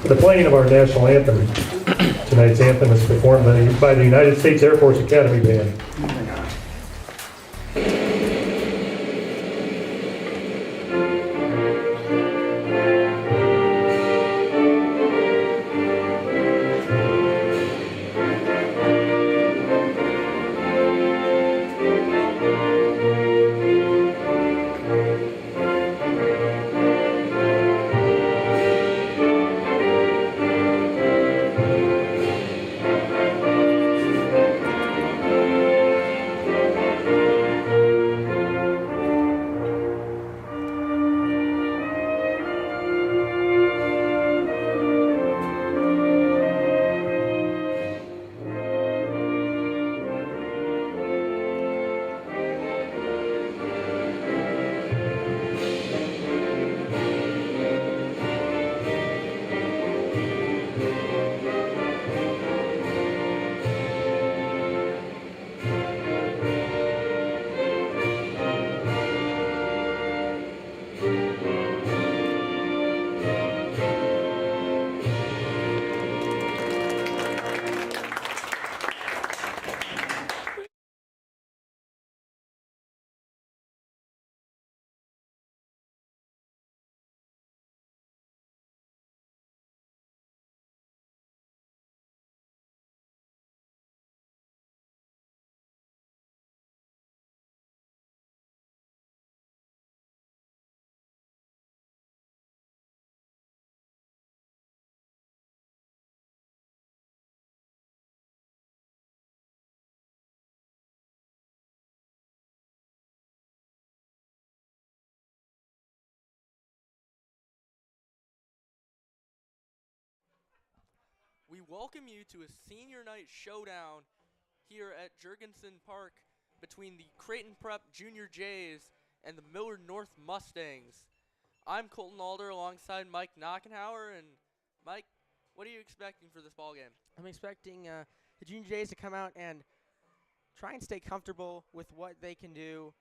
The playing of our national anthem. Tonight's anthem is performed by the United States Air Force Academy Band. We welcome you to a senior night showdown here at Jurgensen Park between the Creighton Prep Junior Jays and the Millard North Mustangs. I'm Colton Alder alongside Mike Knockenhauer, and Mike, what are you expecting for this ball game? I'm expecting the Junior Jays to come out and try and stay comfortable with what they can do.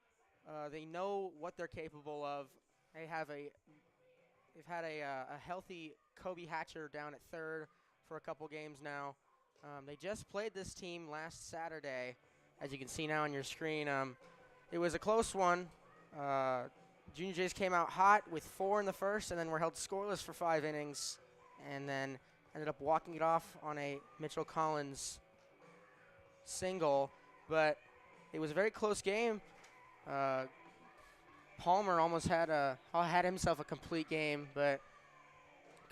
They know what they're capable of. They've had a healthy Kobe Hatcher down at third for a couple games now. They just played this team last Saturday, as you can see now on your screen. It was a close one. Junior Jays came out hot with 4 in the first, and then were held scoreless for 5 innings, and then ended up walking it off on a Mitchell Collins single. But it was a very close game. Palmer almost had himself a complete game, but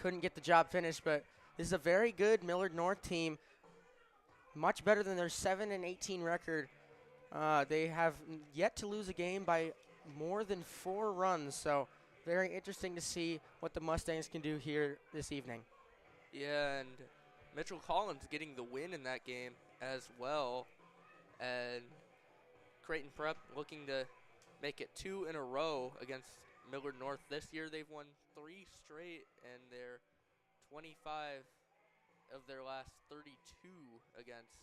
couldn't get the job finished. But this is a very good Millard North team, much better than their 7-18 record. They have yet to lose a game by more than 4 runs, so very interesting to see what the Mustangs can do here this evening. Yeah, and Mitchell Collins getting the win in that game as well, and Creighton Prep looking to make it 2 in a row against Millard North. This year they've won 3 straight, and they're 25 of their last 32 against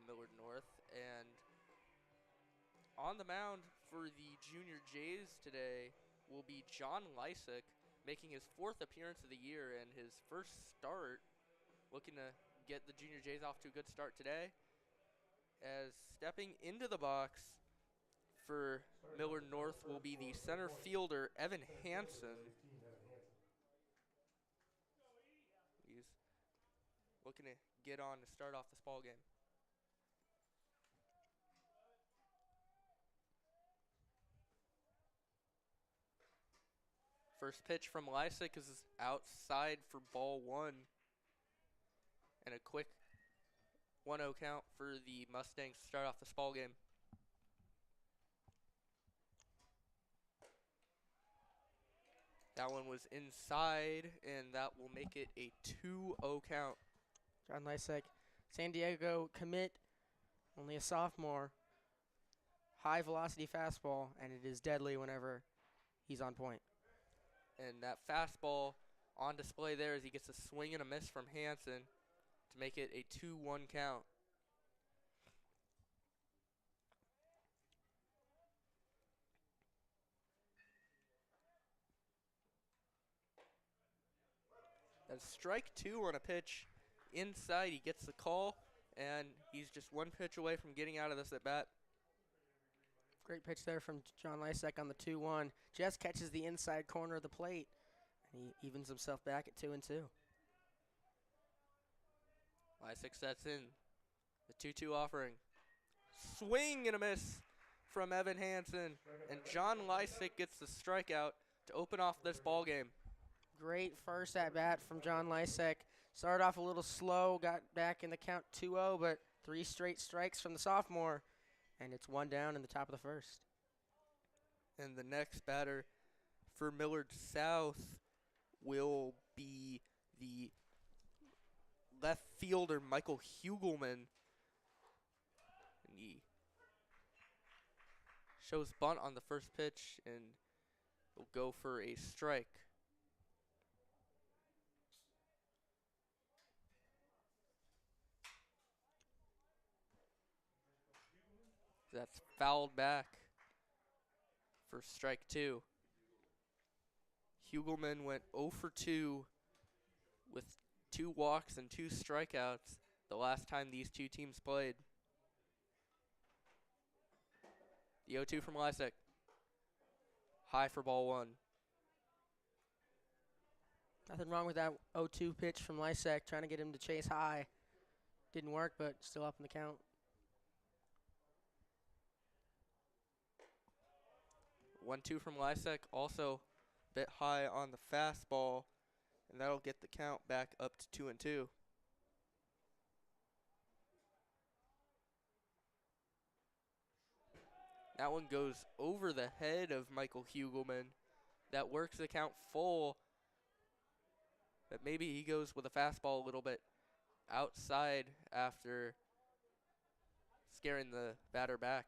Millard North. And on the mound for the Junior Jays today will be John Lysick, making his 4th appearance of the year and his first start, looking to get the Junior Jays off to a good start today. As stepping into the box for Millard North will be the center fielder, Evan Hansen. He's looking to get on to start off this ball game. First pitch from Lysick is outside for ball 1. And a quick 1-0 count for the Mustangs to start off this ball game. That one was inside, and that will make it a 2-0 count. John Lysick, San Diego commit, only a sophomore. High velocity fastball, and it is deadly whenever he's on point. And that fastball on display there as he gets a swing and a miss from Hansen to make it a 2-1 count. And strike 2 on a pitch inside. He gets the call, and he's just one pitch away from getting out of this at bat. Great pitch there from John Lysek on the 2-1. Just catches the inside corner of the plate, and he evens himself back at 2-2. Lysek sets in the 2-2 offering. Swing and a miss from Evan Hansen, and John Lysek gets the strikeout to open off this ball game. Great first at bat from John Lysek. Started off a little slow, got back in the count 2-0, but 3 straight strikes from the sophomore, and it's 1 down in the top of the first. And the next batter for Millard South will be the left fielder Michael Hugelman. And he shows bunt on the first pitch and will go for a strike. That's fouled back for strike 2. Hugelman went 0 for 2 with 2 walks and 2 strikeouts the last time these two teams played. The 0-2 from Lysek. High for ball 1. Nothing wrong with that 0-2 pitch from Lysek, trying to get him to chase high. Didn't work, but still up in the count. 1-2 from Lysek, also a bit high on the fastball, and that'll get the count back up to 2-2. That one goes over the head of Michael Hugelman. That works the count full, but maybe he goes with a fastball a little bit outside after scaring the batter back.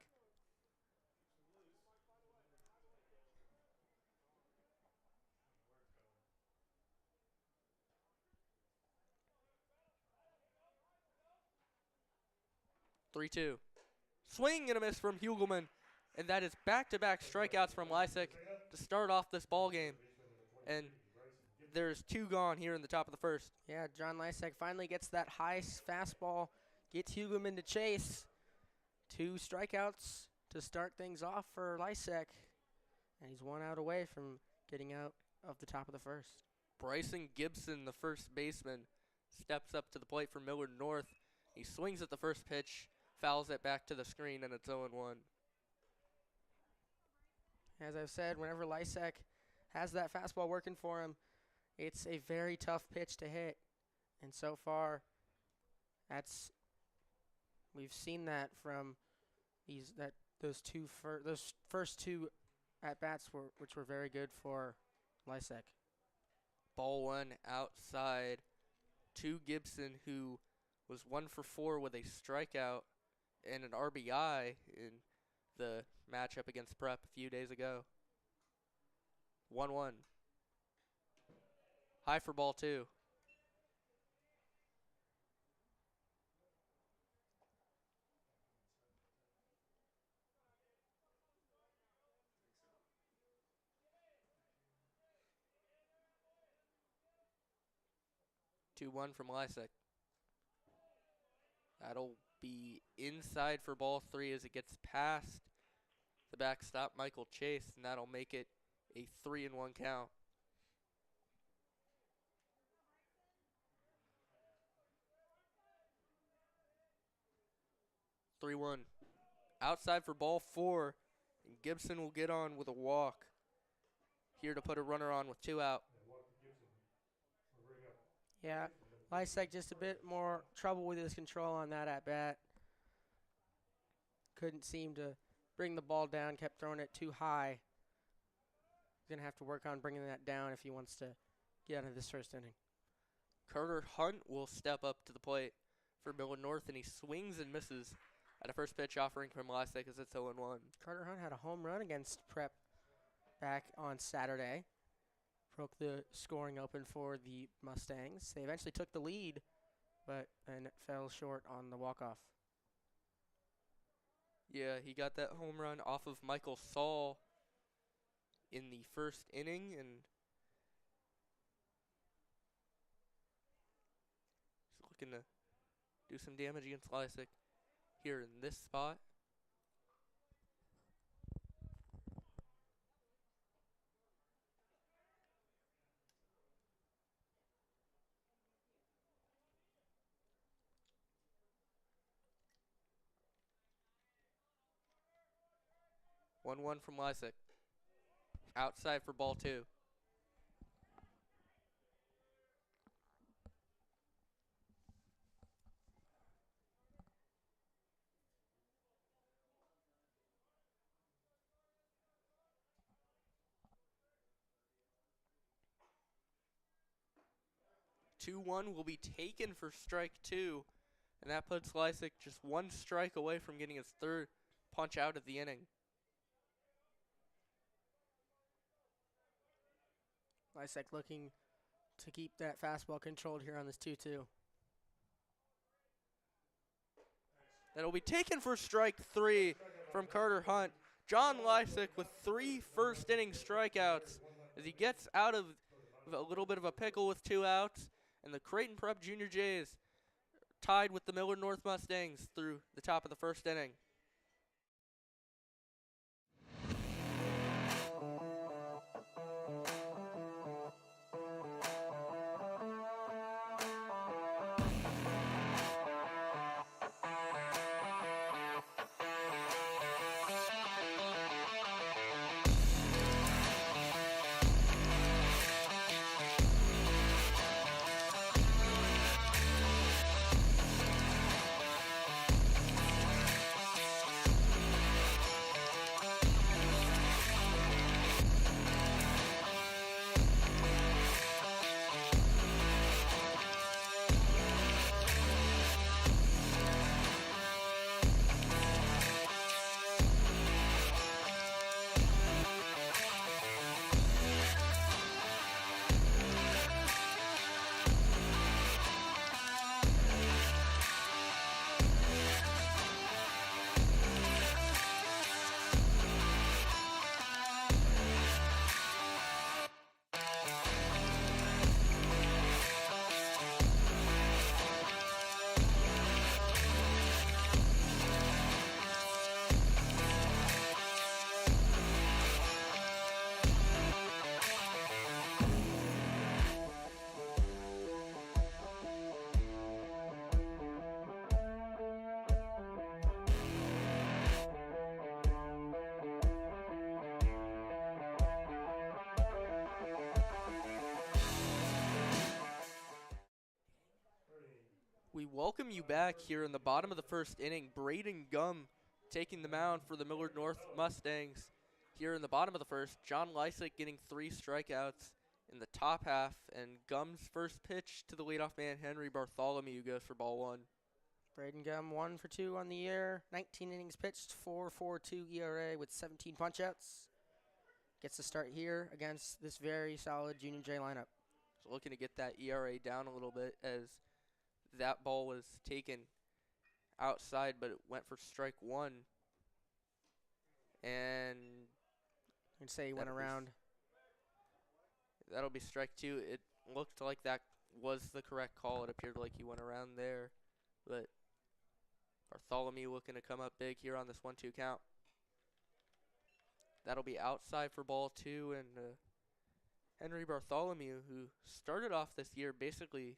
Three-two. Swing and a miss from Hugelman. And that is back-to-back strikeouts from Lysek to start off this ball game. And there's 2 gone here in the top of the first. Yeah, John Lysek finally gets that high fastball, gets Hugelman to chase. 2 strikeouts to start things off for Lysek. And he's 1 out away from getting out of the top of the first. Bryson Gibson, the first baseman, steps up to the plate for Millard North. He swings at the first pitch, fouls it back to the screen, and it's 0-1. As I've said, whenever Lysek has that fastball working for him, it's a very tough pitch to hit. And so far, we've seen that from those first 2 at bats which were very good for Lysek. Ball 1 outside to Gibson, who was 1 for 4 with a strikeout and an RBI in the matchup against Prep a few days ago. 1-1. High for ball 2. Two-one from Lysek. That'll be inside for ball 3 as it gets past the backstop Michael Chase, and that'll make it a 3-1 count. Three-one. Outside for ball 4, and Gibson will get on with a walk here to put a runner on with 2 out. Yeah, Lysek just a bit more trouble with his control on that at bat. Couldn't seem to bring the ball down, kept throwing it too high. He's going to have to work on bringing that down if he wants to get out of this first inning. Carter Hunt will step up to the plate for Millard North, and he swings and misses at a first pitch offering from Lysek as it's 0-1. Carter Hunt had a home run against Prep back on Saturday. Broke the scoring open for the Mustangs. They eventually took the lead, and it fell short on the walk-off. Yeah, he got that home run off of Michael Saul in the first inning, and looking to do some damage against Lysick here in this spot. One from Lysick. Outside for ball 2. Two one will be taken for strike 2, and that puts Lysick just 1 strike away from getting his 3rd punch out of the inning. Lysick looking to keep that fastball controlled here on this 2-2. That'll be taken for strike 3 from Carter Hunt. John Lysick with 3 first-inning strikeouts as he gets out of a little bit of a pickle with 2 outs, and the Creighton Prep Junior Jays tied with the Millard North Mustangs through the top of the 1st inning. We welcome you back here in the bottom of the 1st inning. Braden Gum taking the mound for the Millard North Mustangs. Here in the bottom of the 1st, John Lysick getting 3 strikeouts in the top half, and Gum's first pitch to the leadoff man, Henry Bartholomew, goes for ball 1. Braden Gum 1 for 2 on the year. 19 innings pitched, 4.42 ERA with 17 punchouts. Gets to start here against this very solid Junior J lineup. So looking to get that ERA down a little bit as that ball was taken outside, but it went for strike 1. And I'd say he went around. That'll be strike 2. It looked like that was the correct call. It appeared like he went around there, but Bartholomew looking to come up big here on this 1-2 count. That'll be outside for ball 2, and Henry Bartholomew, who started off this year basically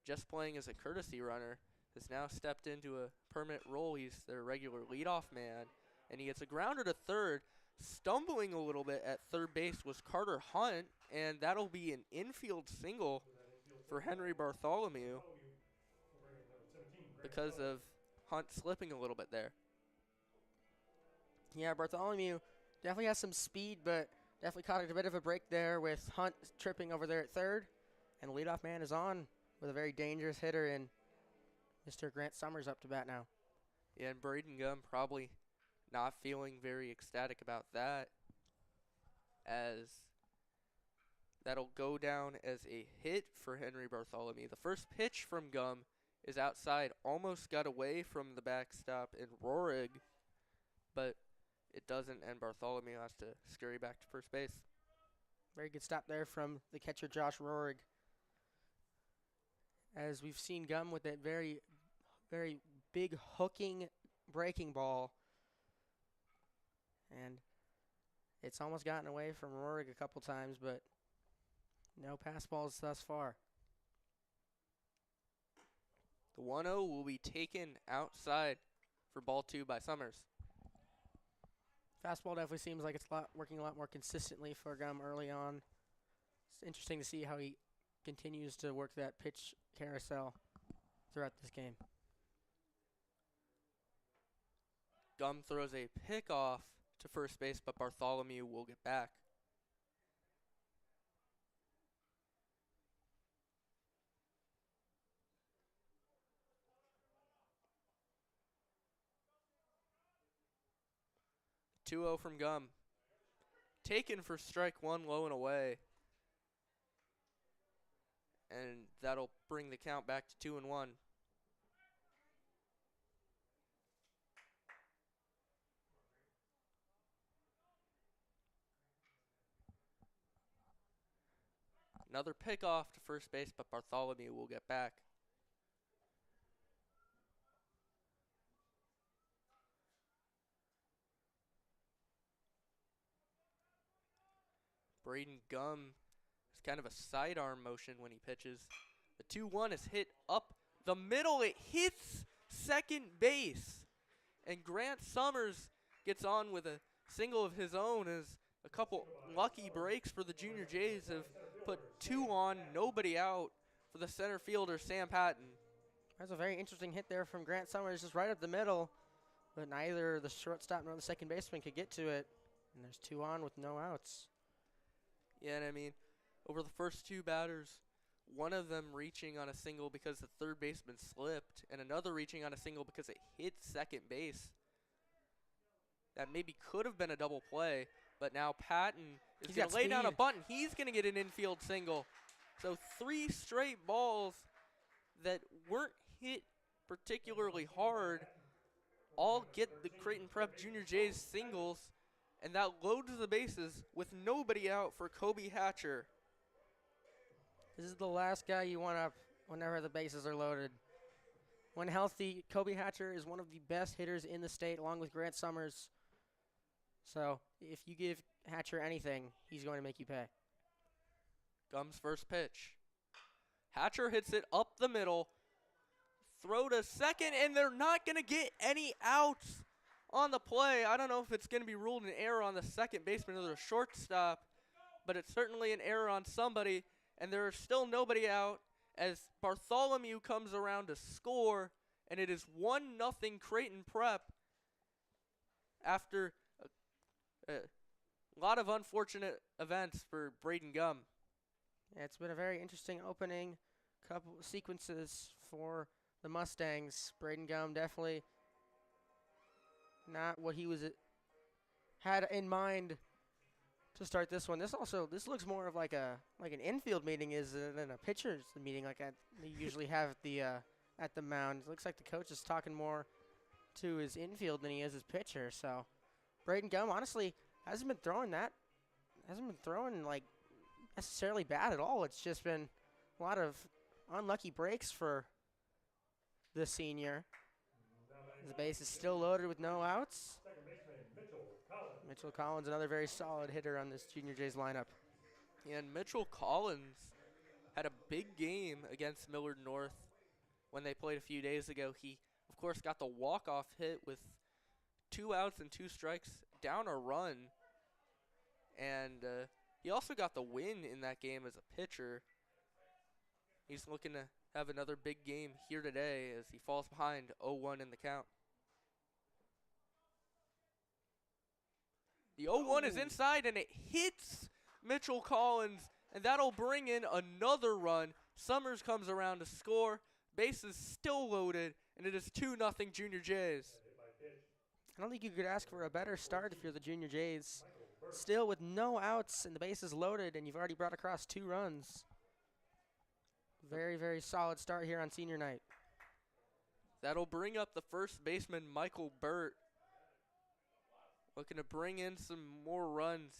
just playing as a courtesy runner, has now stepped into a permanent role. He's their regular leadoff man, and he gets a grounder to 3rd. Stumbling a little bit at 3rd base was Carter Hunt, and that'll be an infield single for Henry Bartholomew because of Hunt slipping a little bit there. Yeah, Bartholomew definitely has some speed, but definitely caught a bit of a break there with Hunt tripping over there at 3rd. And the leadoff man is on with a very dangerous hitter in Mr. Grant Summers up to bat now. Yeah, and Braden Gum probably not feeling very ecstatic about that, as that'll go down as a hit for Henry Bartholomew. The first pitch from Gum is outside, almost got away from the backstop in Rohrig, but it doesn't, and Bartholomew has to scurry back to first base. Very good stop there from the catcher Josh Rohrig. as we've seen Gum with that very, very big hooking breaking ball. And it's almost gotten away from Roerig a couple times, but no pass balls thus far. The 1-0 will be taken outside for ball 2 by Summers. Fastball definitely seems like it's working a lot more consistently for Gum early on. It's interesting to see how he continues to work that pitch carousel throughout this game. Gum throws a pickoff to first base, but Bartholomew will get back. The 2-0 from Gum. Taken for strike 1, low and away. And that'll bring the count back to 2-1. Another pickoff to first base, but Bartholomew will get back. Braden Gum is kind of a sidearm motion when he pitches. The 2-1 is hit up the middle. It hits second base. And Grant Summers gets on with a single of his own as a couple lucky breaks for the Junior Jays have put 2 on, nobody out for the center fielder, Sam Patton. That's a very interesting hit there from Grant Summers, just right up the middle. But neither the shortstop nor the second baseman could get to it. And there's 2 on with no outs. Yeah, and I mean, over the first 2 batters, one of them reaching on a single because the third baseman slipped, and another reaching on a single because it hit second base. That maybe could have been a double play, but now Patton is going to lay down a button. He's going to get an infield single. So 3 straight balls that weren't hit particularly hard all get the Creighton Prep Junior Jays singles, and that loads the bases with nobody out for Kobe Hatcher. This is the last guy you want up whenever the bases are loaded. When healthy, Kobe Hatcher is one of the best hitters in the state, along with Grant Summers. So if you give Hatcher anything, he's going to make you pay. Gum's first pitch. Hatcher hits it up the middle. Throw to second, and they're not going to get any outs on the play. I don't know if it's going to be ruled an error on the second baseman or the shortstop, but it's certainly an error on somebody, and there is still nobody out as Bartholomew comes around to score, and it is 1-0 Creighton Prep after a lot of unfortunate events for Braden Gum. Yeah, it's been a very interesting opening couple sequences for the Mustangs. Braden Gum definitely not what he had in mind to start this one. This looks more of like an infield meeting than a pitcher's meeting like they usually have at the mound. It looks like the coach is talking more to his infield than he is his pitcher. So Braden Gum honestly hasn't been throwing like necessarily bad at all. It's just been a lot of unlucky breaks for the senior. The base is still loaded with no outs. Mitchell Collins, another very solid hitter on this Junior Jays lineup. And Mitchell Collins had a big game against Millard North when they played a few days ago. He, of course, got the walk-off hit with 2 outs and 2 strikes, down a run. And he also got the win in that game as a pitcher. He's looking to have another big game here today as he falls behind 0-1 in the count. The 0-1 is inside, and it hits Mitchell Collins, and that'll bring in another run. Summers comes around to score. Base is still loaded, and it is 2-0 Junior Jays. I don't think you could ask for a better start if you're the Junior Jays. Still with no outs, and the base is loaded, and you've already brought across 2 runs. Very, very solid start here on senior night. That'll bring up the first baseman, Michael Burt. Looking to bring in some more runs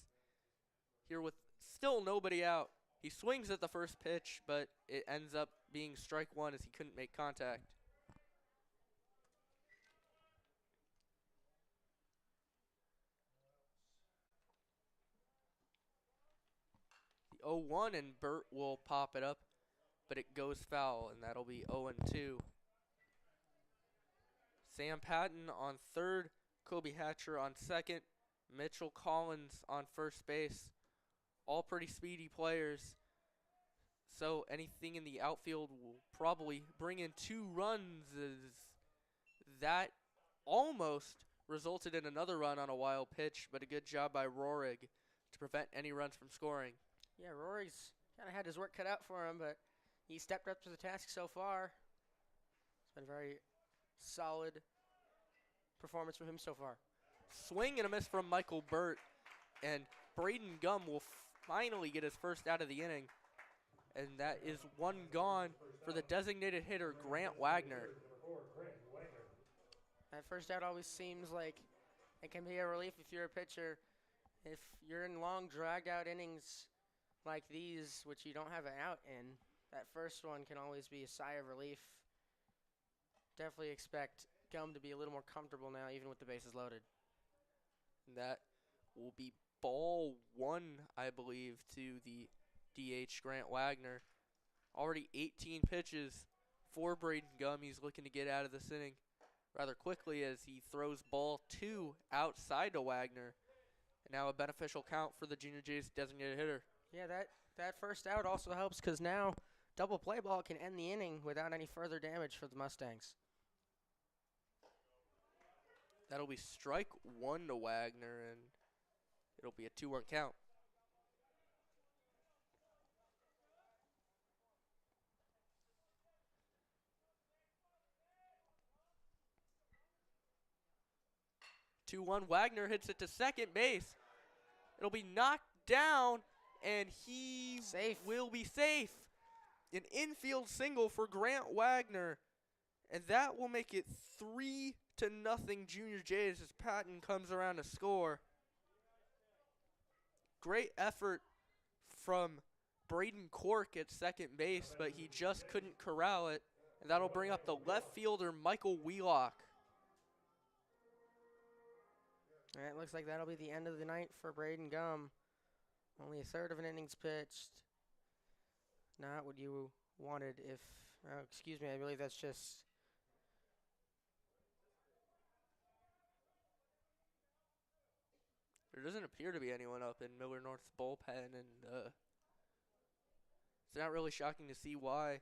here with still nobody out. He swings at the first pitch, but it ends up being strike one as he couldn't make contact. The 0-1, and Burt will pop it up, but it goes foul, and that'll be 0-2. Sam Patton on third, Kobe Hatcher on second, Mitchell Collins on first base. All pretty speedy players. So anything in the outfield will probably bring in 2 runs. That almost resulted in another run on a wild pitch, but a good job by Rohrig to prevent any runs from scoring. Yeah, Rory's kind of had his work cut out for him, but he stepped up to the task so far. It's been a very solid performance from him so far. Swing and a miss from Michael Burt, and Braden Gum will finally get his first out of the inning, and that is 1 gone for the designated hitter, Grant Wagner. That first out always seems like it can be a relief if you're a pitcher. If you're in long, dragged-out innings like these, which you don't have an out in, that first one can always be a sigh of relief. Definitely expect Gum to be a little more comfortable now, even with the bases loaded. And that will be ball 1, I believe, to the DH, Grant Wagner. Already 18 pitches for Braden Gum. He's looking to get out of this inning rather quickly as he throws ball 2 outside to Wagner. And now a beneficial count for the Junior Jays designated hitter. Yeah, that first out also helps because now double play ball can end the inning without any further damage for the Mustangs. That'll be strike 1 to Wagner, and it'll be a 2-1 count. Wagner hits it to second base. It'll be knocked down, and he will be safe. An infield single for Grant Wagner, and that will make it 3-0 Junior Jays as Patton comes around to score. Great effort from Braden Cork at second base, but he just couldn't corral it, and that'll bring up the left fielder, Michael Wheelock. All right, looks like that'll be the end of the night for Braden Gum. Only a third of an innings pitched. Not what you wanted if, excuse me, I believe that's just. There doesn't appear to be anyone up in Millard North's bullpen, and it's not really shocking to see why.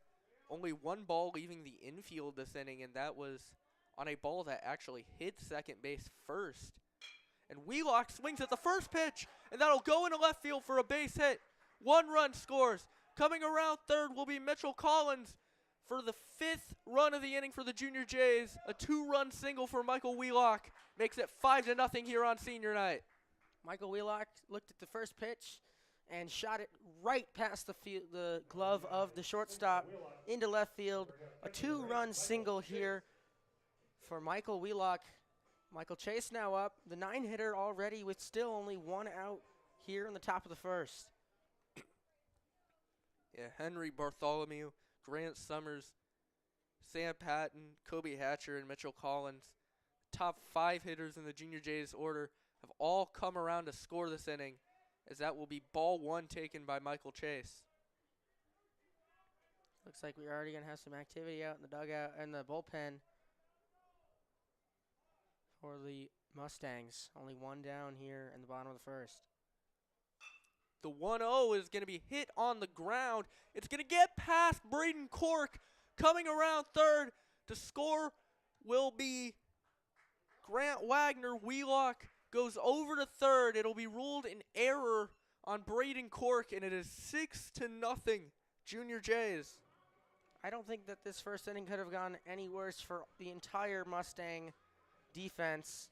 Only 1 ball leaving the infield this inning, and that was on a ball that actually hit second base first. And Wheelock swings at the first pitch, and that'll go into left field for a base hit. 1 run scores. Coming around third will be Mitchell Collins for the 5th run of the inning for the Junior Jays. A 2-run single for Michael Wheelock makes it 5-0 here on senior night. Michael Wheelock looked at the first pitch and shot it right past the glove of the shortstop into left field. A 2-run single here for Michael Wheelock. Michael Chase now up, the 9-hitter already with still only 1 out here in the top of the first. Yeah, Henry Bartholomew, Grant Summers, Sam Patton, Kobe Hatcher, and Mitchell Collins, top 5 hitters in the Junior Jays order, have all come around to score this inning, as that will be ball 1 taken by Michael Chase. Looks like we're already going to have some activity out in the dugout and the bullpen for the Mustangs. Only 1 down here in the bottom of the first. The 1-0 is going to be hit on the ground. It's going to get past Braden Cork. Coming around third to score will be Grant Wagner. Wheelock goes over to third. It'll be ruled an error on Braden Cork, and it is 6-0 Junior Jays. I don't think that this first inning could have gone any worse for the entire Mustang defense.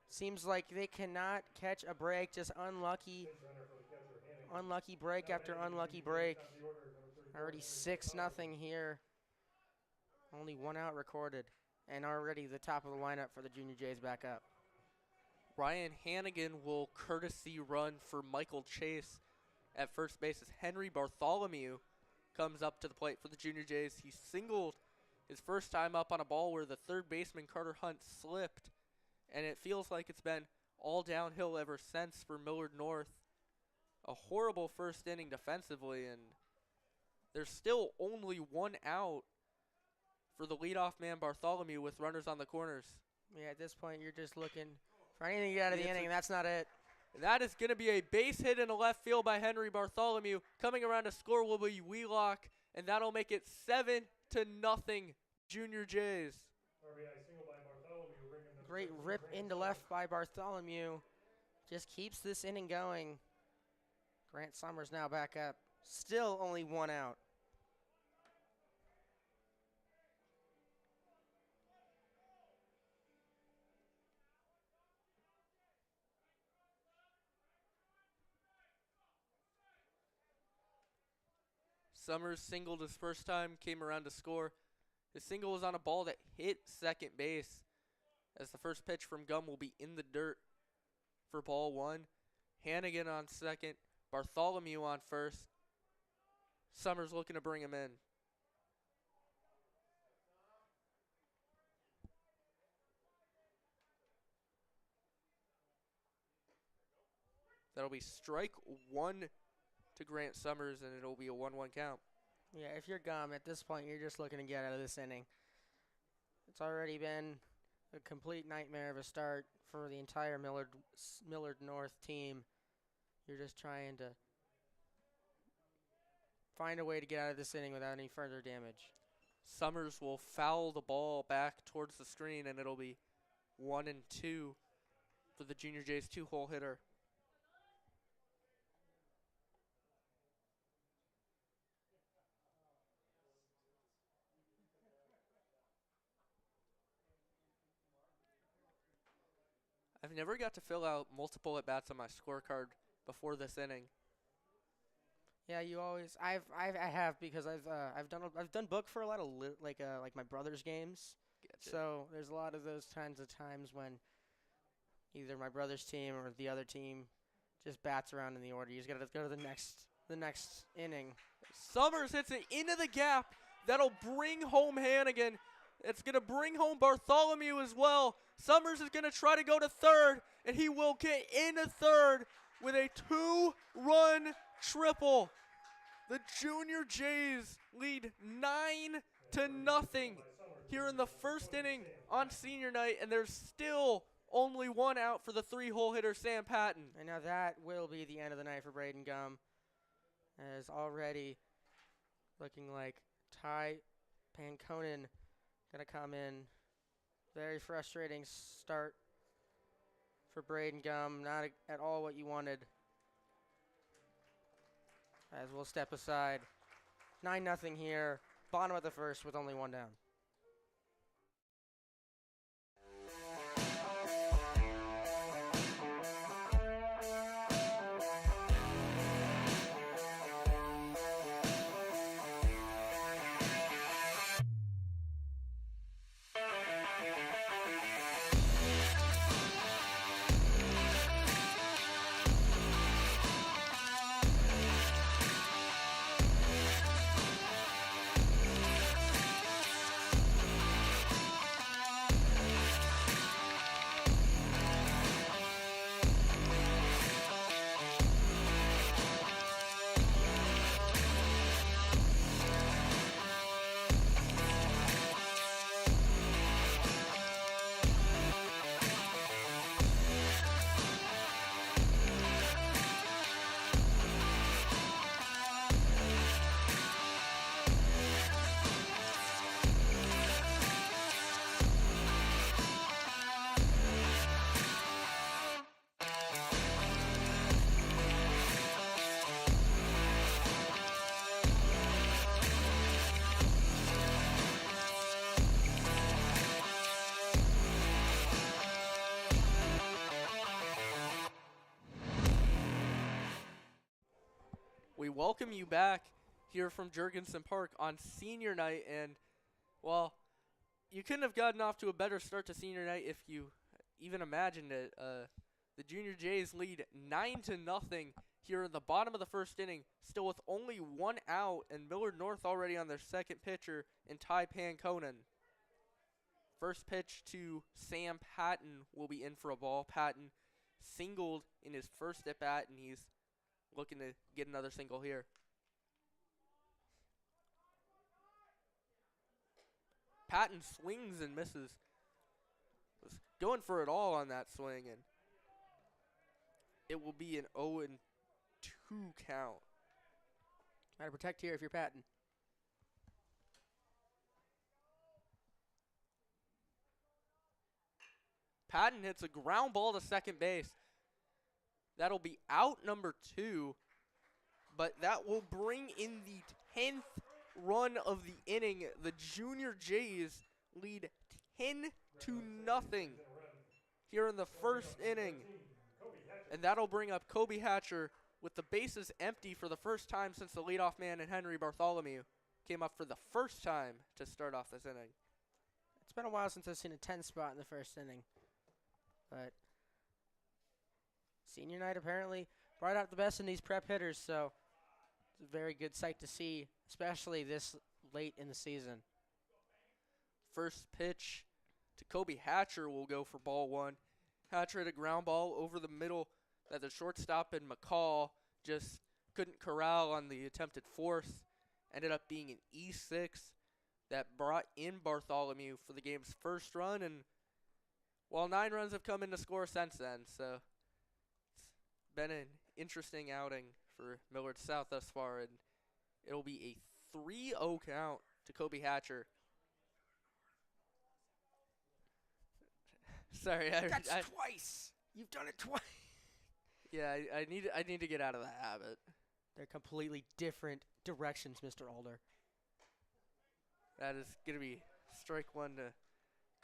Seems like they cannot catch a break, just unlucky break after unlucky break. Already 6-0 here. Only 1 out recorded, and already the top of the lineup for the Junior Jays back up. Ryan Hannigan will courtesy run for Michael Chase at first base as Henry Bartholomew comes up to the plate for the Junior Jays. He singled his first time up on a ball where the third baseman Carter Hunt slipped, and it feels like it's been all downhill ever since for Millard North. A horrible first inning defensively, and there's still only one out for the leadoff man Bartholomew with runners on the corners. Yeah, at this point, you're just looking for anything to get out of the inning, and that's not it. That is going to be a base hit in the left field by Henry Bartholomew. Coming around to score will be Wheelock, and that'll make it 7-0 Junior Jays. RBI single by Bartholomew, bringing them Great to rip Grant into Summers. left by Bartholomew. Just keeps this inning going. Grant Summers now back up. Still only one out. Summers singled his first time, came around to score. His single was on a ball that hit second base, as the first pitch from Gum will be in the dirt for ball one. Hannigan on second, Bartholomew on first. Summers looking to bring him in. That'll be strike one to Grant Summers, and it'll be a 1-1 count. Yeah, if you're Gum, at this point, you're just looking to get out of this inning. It's already been a complete nightmare of a start for the entire Millard North team. You're just trying to find a way to get out of this inning without any further damage. Summers will foul the ball back towards the screen, and it'll be 1-2 for the Junior Jays 2-hole hitter. I've never got to fill out multiple at-bats on my scorecard before this inning. Yeah, you always. I have because I've done book for a lot of like my brother's games. Gotcha. So there's a lot of those kinds of times when either my brother's team or the other team just bats around in the order. You just gotta go to the next inning. Summers hits it into the gap. That'll bring home Hannigan. It's going to bring home Bartholomew as well. Summers is going to try to go to third, and he will get into third with a 2-run triple. The Junior Jays lead 9-0 here in the first inning on senior night, and there's still only one out for the 3-hole hitter, Sam Patton. And now that will be the end of the night for Braden Gum, as already looking like Ty Panconen going to come in. Very frustrating start for Braden Gum. Not at all what you wanted. As we'll step aside. 9-0 here. Bottom of the first with only one down. We welcome you back here from Jurgensen Park on senior night, and well, you couldn't have gotten off to a better start to senior night if you even imagined it. The Junior Jays lead 9-0 here in the bottom of the first inning, still with only 1 out, and Millard North already on their second pitcher in Ty Panconen. First pitch to Sam Patton will be in for a ball. Patton singled in his first at bat, and he's looking to get another single here. Patton swings and misses. Was going for it all on that swing, and it will be an 0-2 count. Gotta protect here if you're Patton. Patton hits a ground ball to second base. That'll be out number 2, but that will bring in the 10th run of the inning. The Junior Jays lead 10-0 here in the first inning, and that'll bring up Kobe Hatcher with the bases empty for the first time since the leadoff man and Henry Bartholomew came up for the first time to start off this inning. It's been a while since I've seen a 10 spot in the first inning. But senior night apparently brought out the best in these prep hitters, so it's a very good sight to see, especially this late in the season. First pitch to Kobe Hatcher will go for ball 1. Hatcher hit a ground ball over the middle that the shortstop and McCall just couldn't corral on the attempted force. Ended up being an E6 that brought in Bartholomew for the game's first run, and 9 runs have come in to score since then, so it's been an interesting outing for Millard South thus far, and it'll be a 3-0 count to Kobe Hatcher. Sorry, That's twice. You've done it twice. Yeah, I need to get out of the habit. They're completely different directions, Mr. Alder. That is gonna be strike 1 to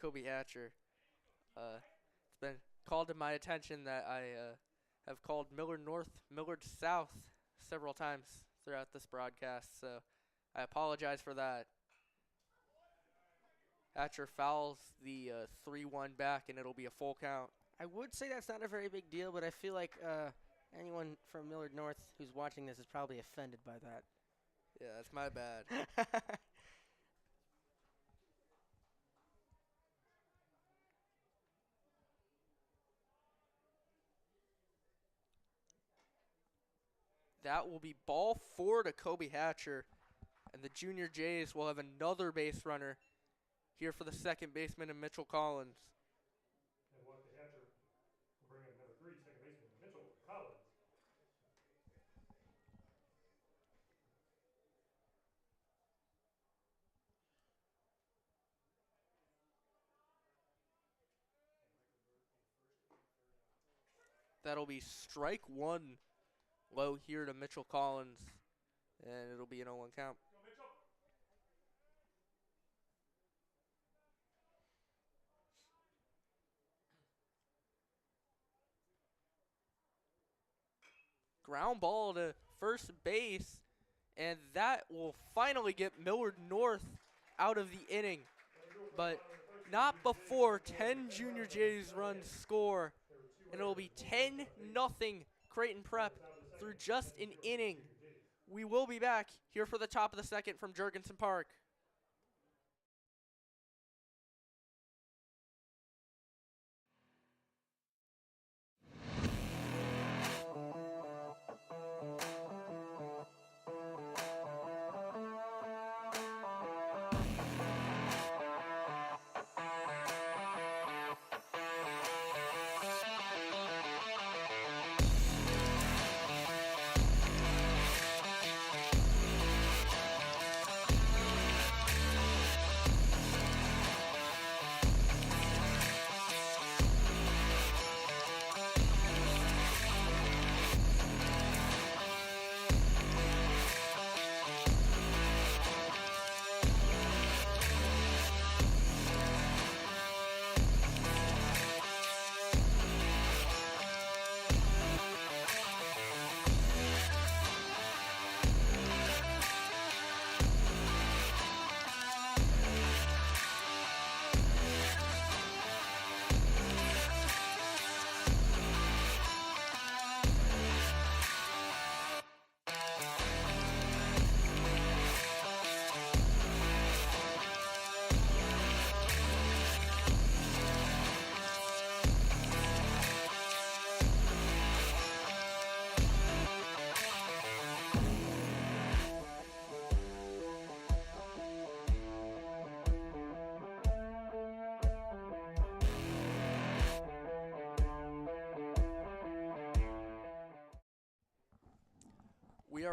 Kobe Hatcher. It's been called to my attention that I have called Millard North, Millard South several times throughout this broadcast, so I apologize for that. Hatcher fouls the 3-1 back, and it'll be a full count. I would say that's not a very big deal, but I feel like anyone from Millard North who's watching this is probably offended by that. Yeah, that's my bad. That will be ball 4 to Kobe Hatcher, and the Junior Jays will have another base runner here for the second baseman and Mitchell Collins. And what the Hatcher will bring in number 3, second baseman Mitchell Collins. That'll be strike 1 low here to Mitchell Collins, and it'll be an 0-1 count. Ground ball to first base, and that will finally get Millard North out of the inning, but not before 10 Junior Jays runs score, and it'll be 10-0 Creighton Prep through just an inning. We will be back here for the top of the second from Jurgensen Park.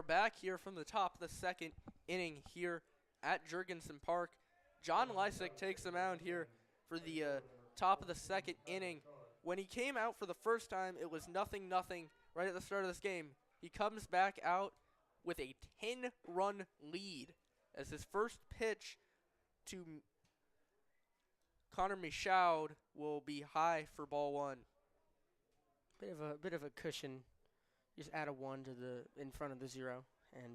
are back here from the top of the second inning here at Jurgensen Park. John Lysick takes the mound here for the top of the second inning. When he came out for the first time, it was 0-0 right at the start of this game. He comes back out with a 10-run lead as his first pitch to Connor Michaud will be high for ball one. Bit of a cushion. Just add a 1 to the in front of the 0, and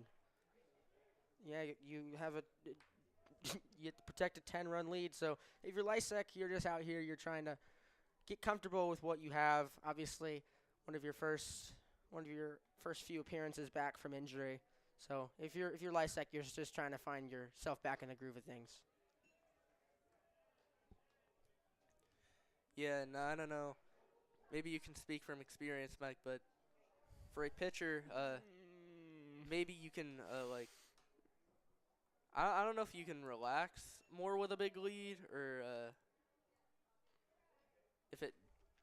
yeah, you have you have to protect a 10-run lead. So if you're Lysick, you're just out here. You're trying to get comfortable with what you have. Obviously, one of your first few appearances back from injury. So if you're Lysick, you're just trying to find yourself back in the groove of things. Yeah, no, I don't know. Maybe you can speak from experience, Mike, but for a pitcher, maybe you can, I don't know if you can relax more with a big lead or if it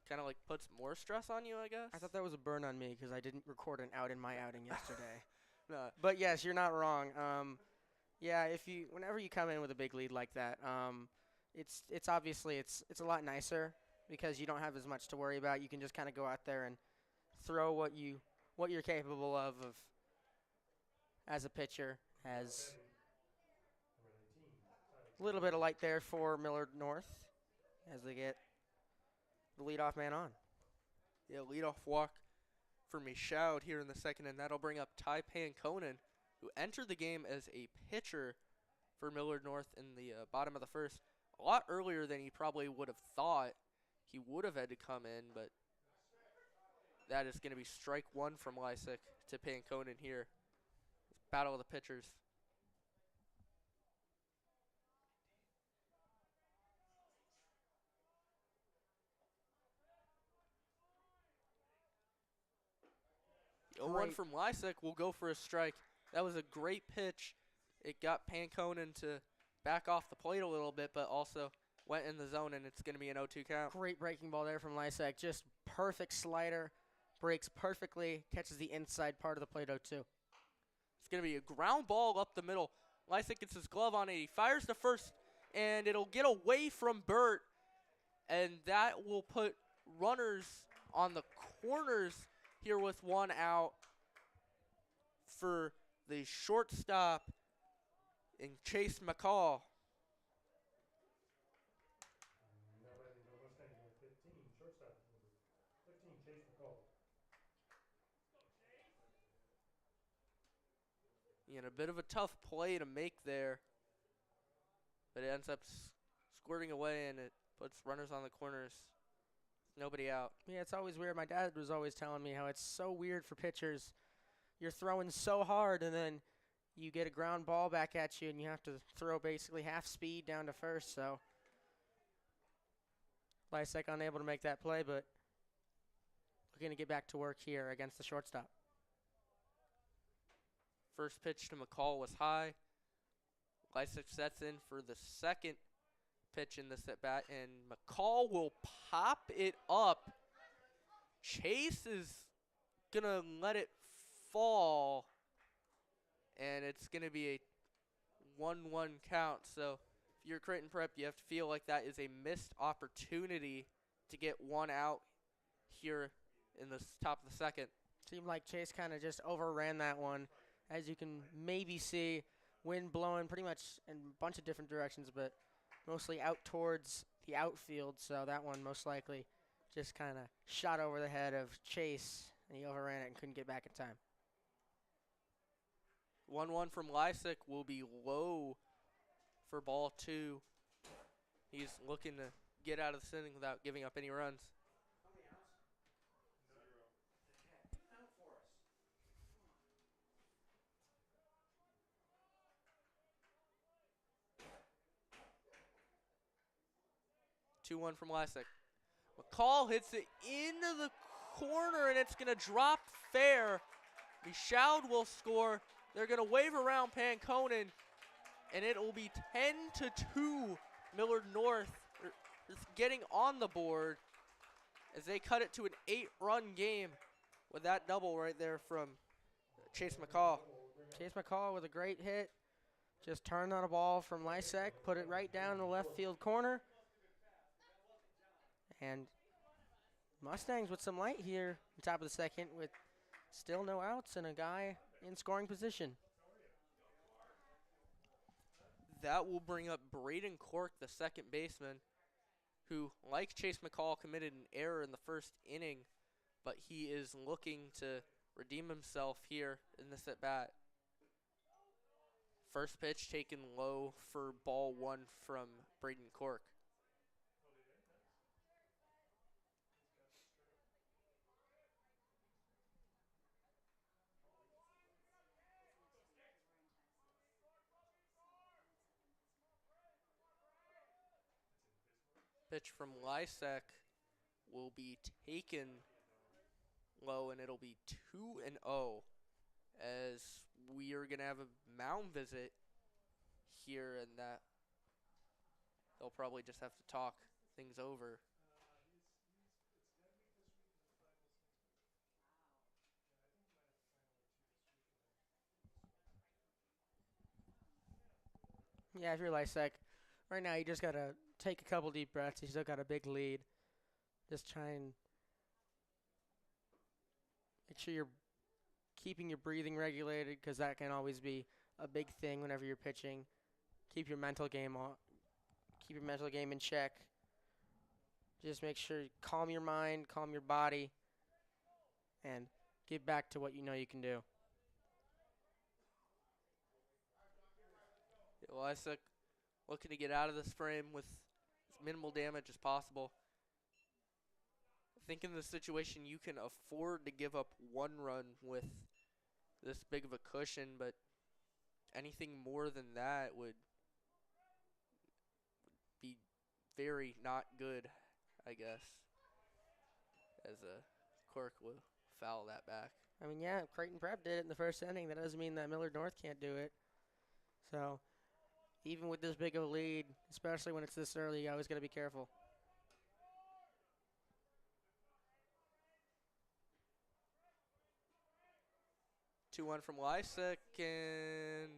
kind of, puts more stress on you, I guess. I thought that was a burn on me because I didn't record an out in my outing yesterday. No. But, yes, you're not wrong. Yeah, whenever you come in with a big lead like that, it's obviously it's a lot nicer because you don't have as much to worry about. You can just kind of go out there and throw what you're capable of as a pitcher. As a little bit of light there for Millard North as they get the leadoff man on. Yeah, leadoff walk for Michaud here in the second, and that'll bring up Ty Panconen, who entered the game as a pitcher for Millard North in the bottom of the first. A lot earlier than he probably would have thought he would have had to come in, but that is going to be strike one from Lysick to Panconen here. Battle of the pitchers. The 0-1 from Lysick will go for a strike. That was a great pitch. It got Panconen to back off the plate a little bit, but also went in the zone, and it's going to be an 0-2 count. Great breaking ball there from Lysick. Just perfect slider. Breaks perfectly. Catches the inside part of the plate 0-2. It's going to be a ground ball up the middle. Lysick gets his glove on it. He fires the first, and it'll get away from Burt, and that will put runners on the corners here with one out for the shortstop in Chase McCall. And a bit of a tough play to make there, but it ends up squirting away, and it puts runners on the corners. Nobody out. Yeah, it's always weird. My dad was always telling me how it's so weird for pitchers. You're throwing so hard, and then you get a ground ball back at you, and you have to throw basically half speed down to first. So Lysick unable to make that play, but looking to get back to work here against the shortstop. First pitch to McCall was high. Lysick sets in for the second pitch in this at-bat, and McCall will pop it up. Chase is going to let it fall, and it's going to be a 1-1 count. So if you're Creighton Prep, you have to feel like that is a missed opportunity to get one out here in the top of the second. Seemed like Chase kind of just overran that one. As you can maybe see, wind blowing pretty much in a bunch of different directions, but mostly out towards the outfield. So that one most likely just kind of shot over the head of Chase, and he overran it and couldn't get back in time. 1-1 from Lysick will be low for ball two. He's looking to get out of the inning without giving up any runs. 2-1 from Lysick. McCall hits it into the corner, and it's going to drop fair. Michaud will score. They're going to wave around Panconen, and it will be 10-2. Millard North is getting on the board as they cut it to an 8-run game with that double right there from Chase McCall. Chase McCall with a great hit. Just turned on a ball from Lysek, put it right down in the left field corner. And Mustangs with some light here on top of the second with still no outs and a guy in scoring position. That will bring up Braden Cork, the second baseman, who, like Chase McCall, committed an error in the first inning, but he is looking to redeem himself here in this at-bat. First pitch taken low for ball one from Braden Cork. Pitch from Lysek will be taken low, and it'll be 2-0 as we are going to have a mound visit here, and that they'll probably just have to talk things over. Yeah, if you're Lysek, right now you just got to take a couple deep breaths. You still got a big lead. Just try and make sure you're keeping your breathing regulated, because that can always be a big thing whenever you're pitching. Keep your mental game in check. Just make sure you calm your mind, calm your body, and get back to what you know you can do. Lysek looking to get out of this frame with as minimal damage as possible. I think in this situation you can afford to give up one run with this big of a cushion, but anything more than that would be very not good, I guess, as a Cork will foul that back. I mean, yeah, Creighton Prep did it in the first inning. That doesn't mean that Millard North can't do it. So even with this big of a lead, especially when it's this early, you always got to be careful. Two one from Lysek, and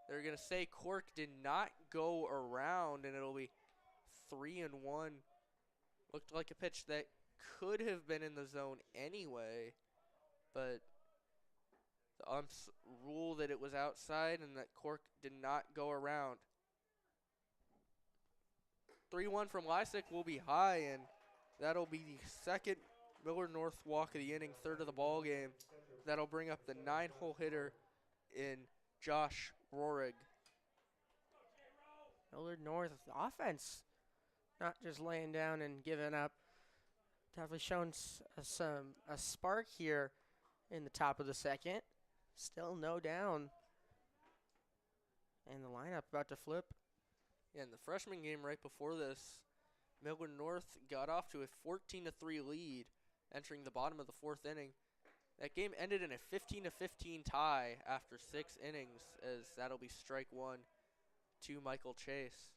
they're going to say Cork did not go around, and it'll be 3-1. Looked like a pitch that could have been in the zone anyway, but the umps rule that it was outside and that Cork did not go around. 3-1 from Lysek will be high, and that'll be the second Millard North walk of the inning, third of the ball game. That'll bring up the 9-hole hitter in Josh Rohrig. Millard North offense, not just laying down and giving up. Definitely shown a spark here in the top of the second. Still no down. And the lineup about to flip. Yeah, in the freshman game right before this, Millard North got off to a 14-3 lead entering the bottom of the fourth inning. That game ended in a 15-15 tie after 6 innings, as that'll be strike one to Michael Chase.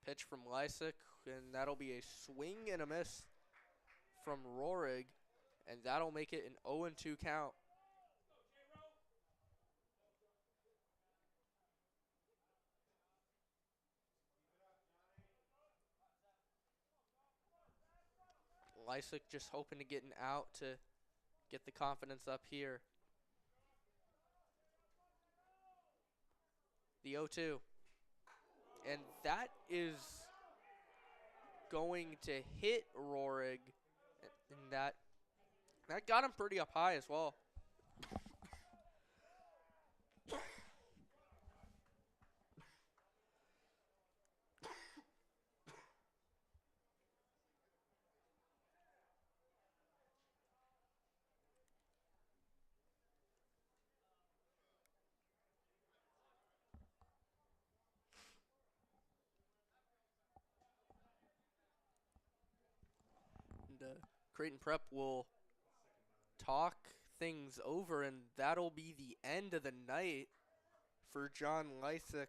Pitch from Lysek, and that'll be a swing and a miss from Rohrig, and that'll make it an 0-2 count. Lysek just hoping to get an out to get the confidence up here. The 0-2. And that is going to hit Rohrig, and that got him pretty up high as well. And Creighton Prep will talk things over, and that'll be the end of the night for John Lysick.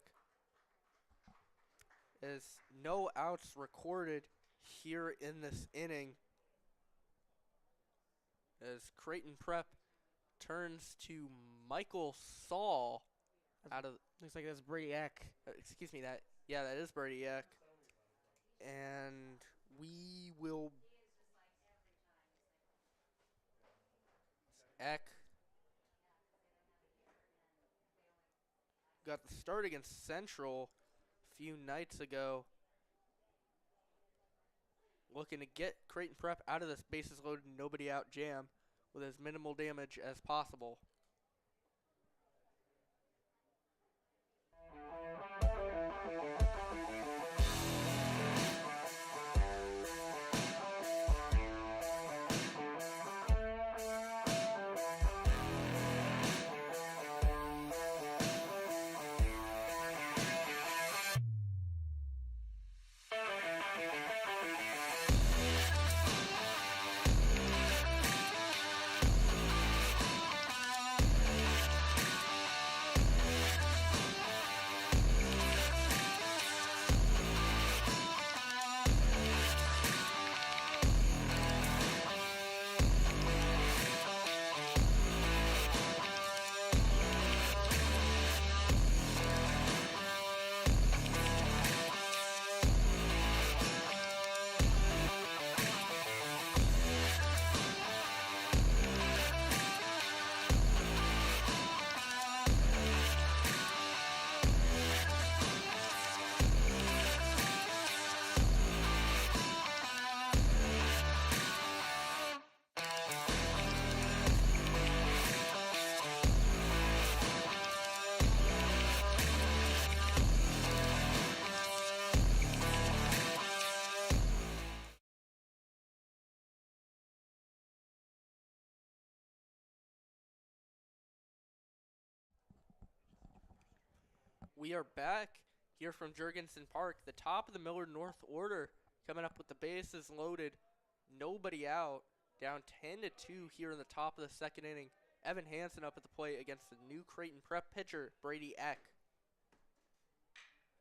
As no outs recorded here in this inning, as Creighton Prep turns to Michael Saul out of. Looks like that's Brady Eck. Excuse me, that is Brady Eck. And we will. Eck got the start against Central a few nights ago. Looking to get Creighton Prep out of this bases loaded, nobody out jam with as minimal damage as possible. We are back here from Jurgensen Park, the top of the Millard North order, coming up with the bases loaded, nobody out, down 10-2 here in the top of the second inning. Evan Hansen up at the plate against the new Creighton Prep pitcher, Brady Eck.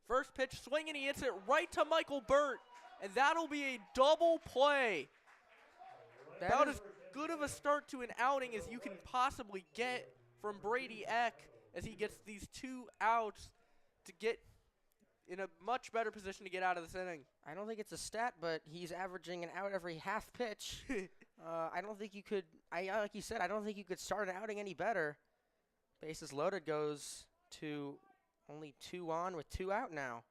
First pitch swinging, he hits it right to Michael Burt, and that'll be a double play. About as good of a start to an outing as you can possibly get from Brady Eck, as he gets these 2 outs to get in a much better position to get out of this inning. I don't think it's a stat, but he's averaging an out every half pitch. I don't think you could, like you said, I don't think you could start an outing any better. Bases loaded goes to only 2 on with 2 out now.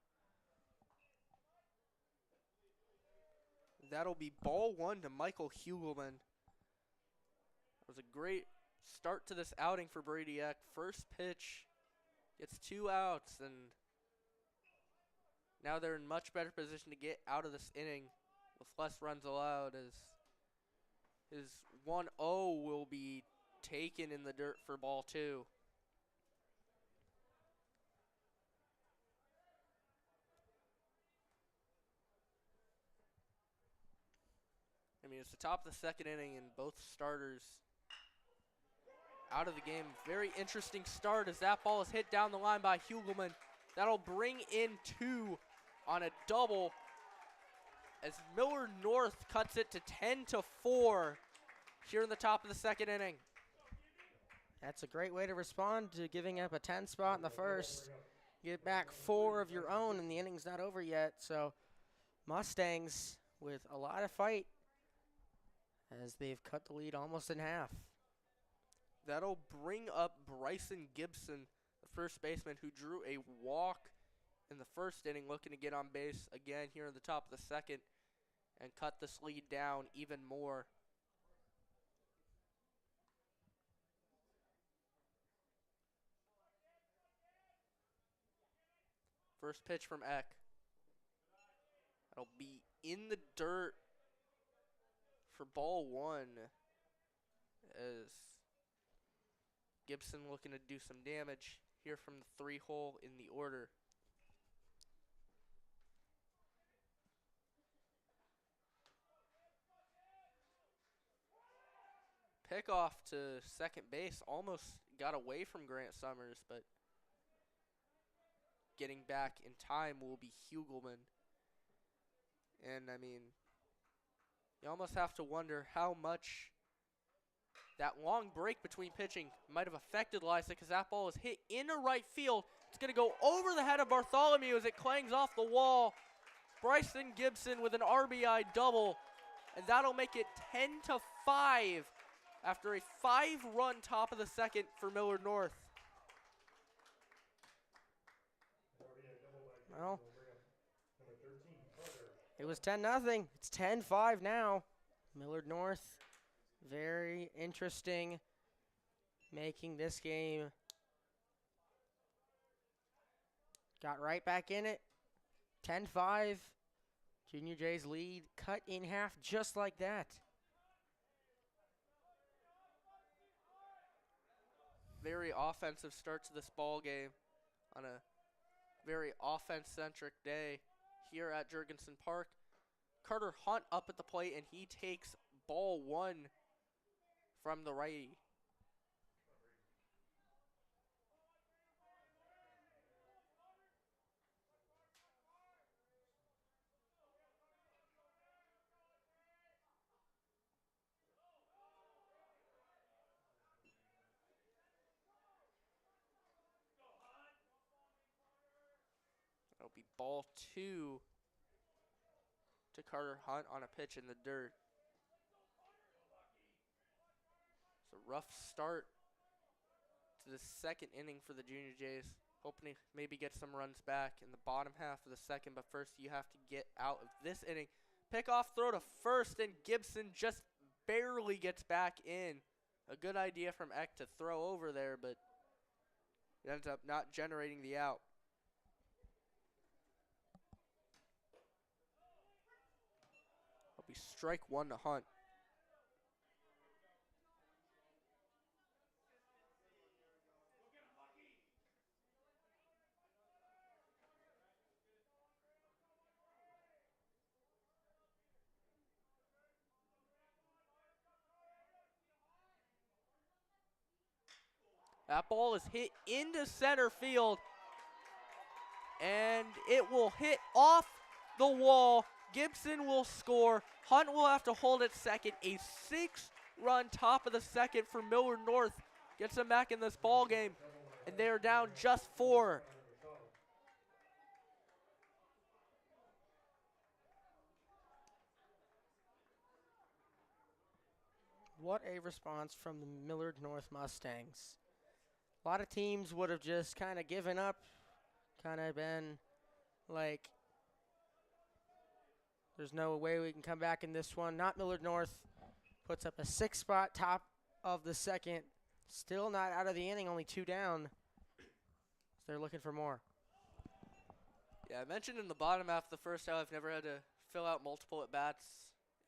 That'll be ball 1 to Michael Hugelman. That was a great start to this outing for Brady Eck. First pitch gets 2 outs, and now they're in much better position to get out of this inning with less runs allowed, as his 1-0 will be taken in the dirt for ball 2. I mean, it's the top of the second inning, and both starters out of the game. Very interesting start as that ball is hit down the line by Hugelman. That'll bring in 2 on a double as Millard North cuts it to 10-4 here in the top of the second inning. That's a great way to respond to giving up a 10 spot in the first. Get back 4 of your own, and the inning's not over yet. So Mustangs with a lot of fight as they've cut the lead almost in half. That'll bring up Bryson Gibson, the first baseman, who drew a walk in the first inning, looking to get on base again here in the top of the second and cut this lead down even more. First pitch from Eck. That'll be in the dirt for ball 1 as Gibson looking to do some damage here from the 3-hole in the order. Pickoff to second base almost got away from Grant Summers, but getting back in time will be Hugelman. And, I mean, you almost have to wonder how much that long break between pitching might have affected Lysa, because that ball is hit into right field. It's going to go over the head of Bartholomew as it clangs off the wall. Bryson Gibson with an RBI double, and that'll make it 10-5 after a 5-run top of the second for Millard North. Well, it was 10-0. It's 10-5 now. Millard North, very interesting, making this game. Got right back in it. 10-5. Junior Jay's lead cut in half just like that. Very offensive start to this ball game on a very offense-centric day here at Jurgensen Park. Carter Hunt up at the plate, and he takes ball one from the righty. It'll be ball two to Carter Hunt on a pitch in the dirt. It's a rough start to the second inning for the Junior Jays. Hoping to maybe get some runs back in the bottom half of the second, but first you have to get out of this inning. Pickoff throw to first, and Gibson just barely gets back in. A good idea from Eck to throw over there, but it ends up not generating the out. It'll be strike one to Hunt. That ball is hit into center field, and it will hit off the wall. Gibson will score. Hunt will have to hold at second. A 6-run top of the second for Millard North gets them back in this ball game, and they are down just 4. What a response from the Millard North Mustangs. A lot of teams would have just kind of given up, kind of been like, there's no way we can come back in this one. Not Millard North. Puts up a 6-spot top of the second. Still not out of the inning, only 2 down. So they're looking for more. Yeah, I mentioned in the bottom half of the first half I've never had to fill out multiple at-bats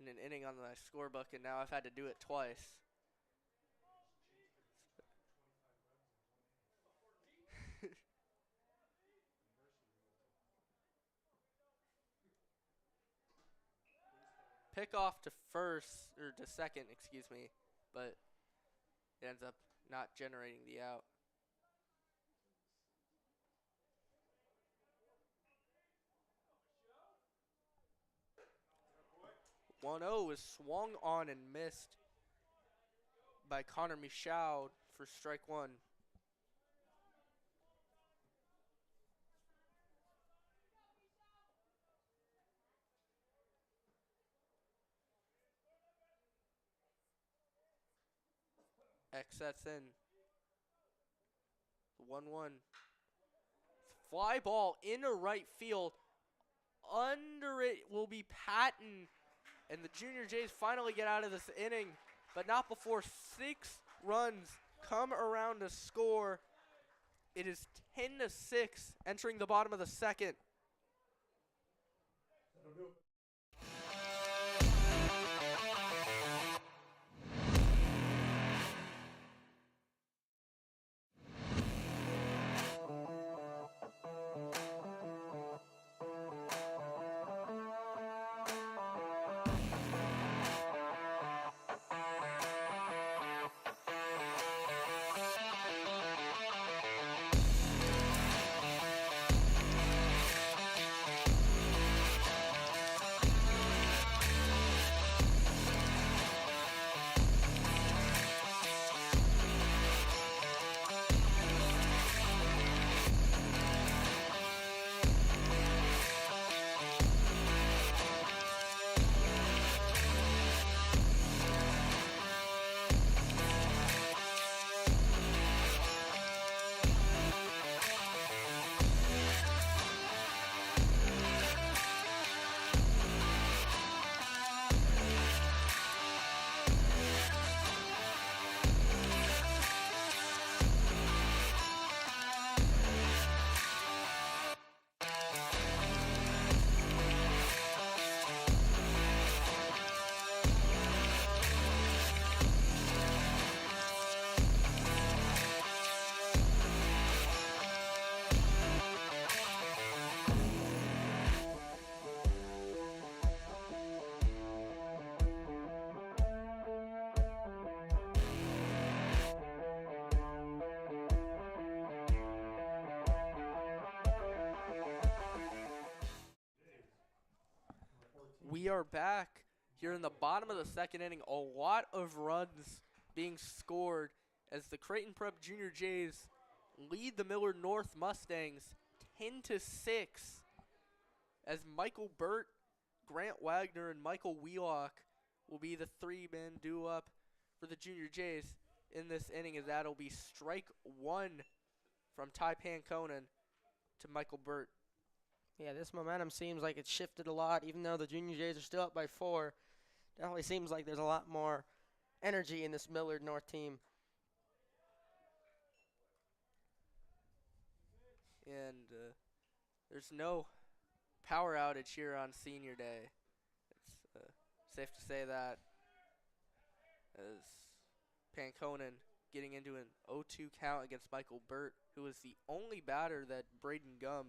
in an inning on my scorebook, and now I've had to do it twice. Pick off to first, or to second, excuse me, but it ends up not generating the out. 1-0 is swung on and missed by Connor Michaud for strike one. X sets in. 1-1. Fly ball into right field. Under it will be Patton. And the Junior Jays finally get out of this inning, but not before 6 runs come around to score. It is 10-6 entering the bottom of the second. are back here in the bottom of the second inning. A lot of runs being scored as the Creighton Prep Junior Jays lead the Millard North Mustangs 10-6 as Michael Burt, Grant Wagner, and Michael Wheelock will be the three-man duo-up for the Junior Jays in this inning, as that'll be strike one from Ty Panconen to Michael Burt. Yeah, this momentum seems like it's shifted a lot, even though the Junior Jays are still up by 4. Definitely seems like there's a lot more energy in this Millard North team. And there's no power outage here on Senior Day. It's safe to say that, as Panconen getting into an 0-2 count against Michael Burt, who was the only batter that Braden Gum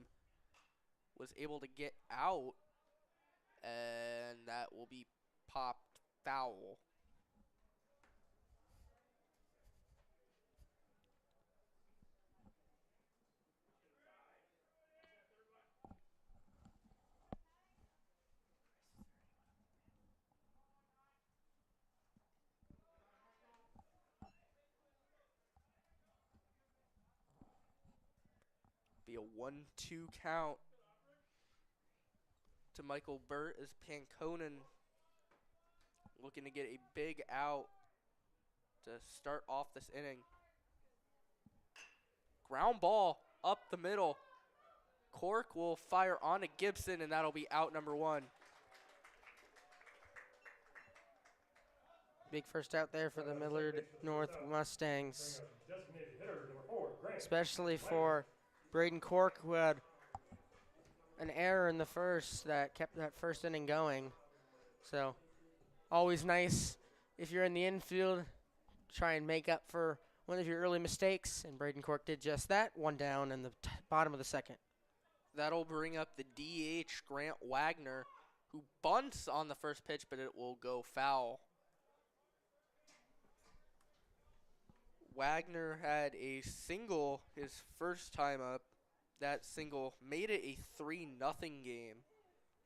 was able to get out, and that will be popped foul. Be a 1-2 count to Michael Burt as Panconen looking to get a big out to start off this inning. Ground ball up the middle. Cork will fire on to Gibson, and that'll be out number 1. Big first out there for the Millard North Mustangs, Designated hitter number 4, Grant. especially for Braden Cork, who had an error in the first that kept that first inning going. So always nice if you're in the infield, try and make up for one of your early mistakes, and Braden Cork did just that. 1 down in the bottom of the second. That'll bring up the DH, Grant Wagner, who bunts on the first pitch, but it will go foul. Wagner had a single his first time up. That single made it a 3-0 game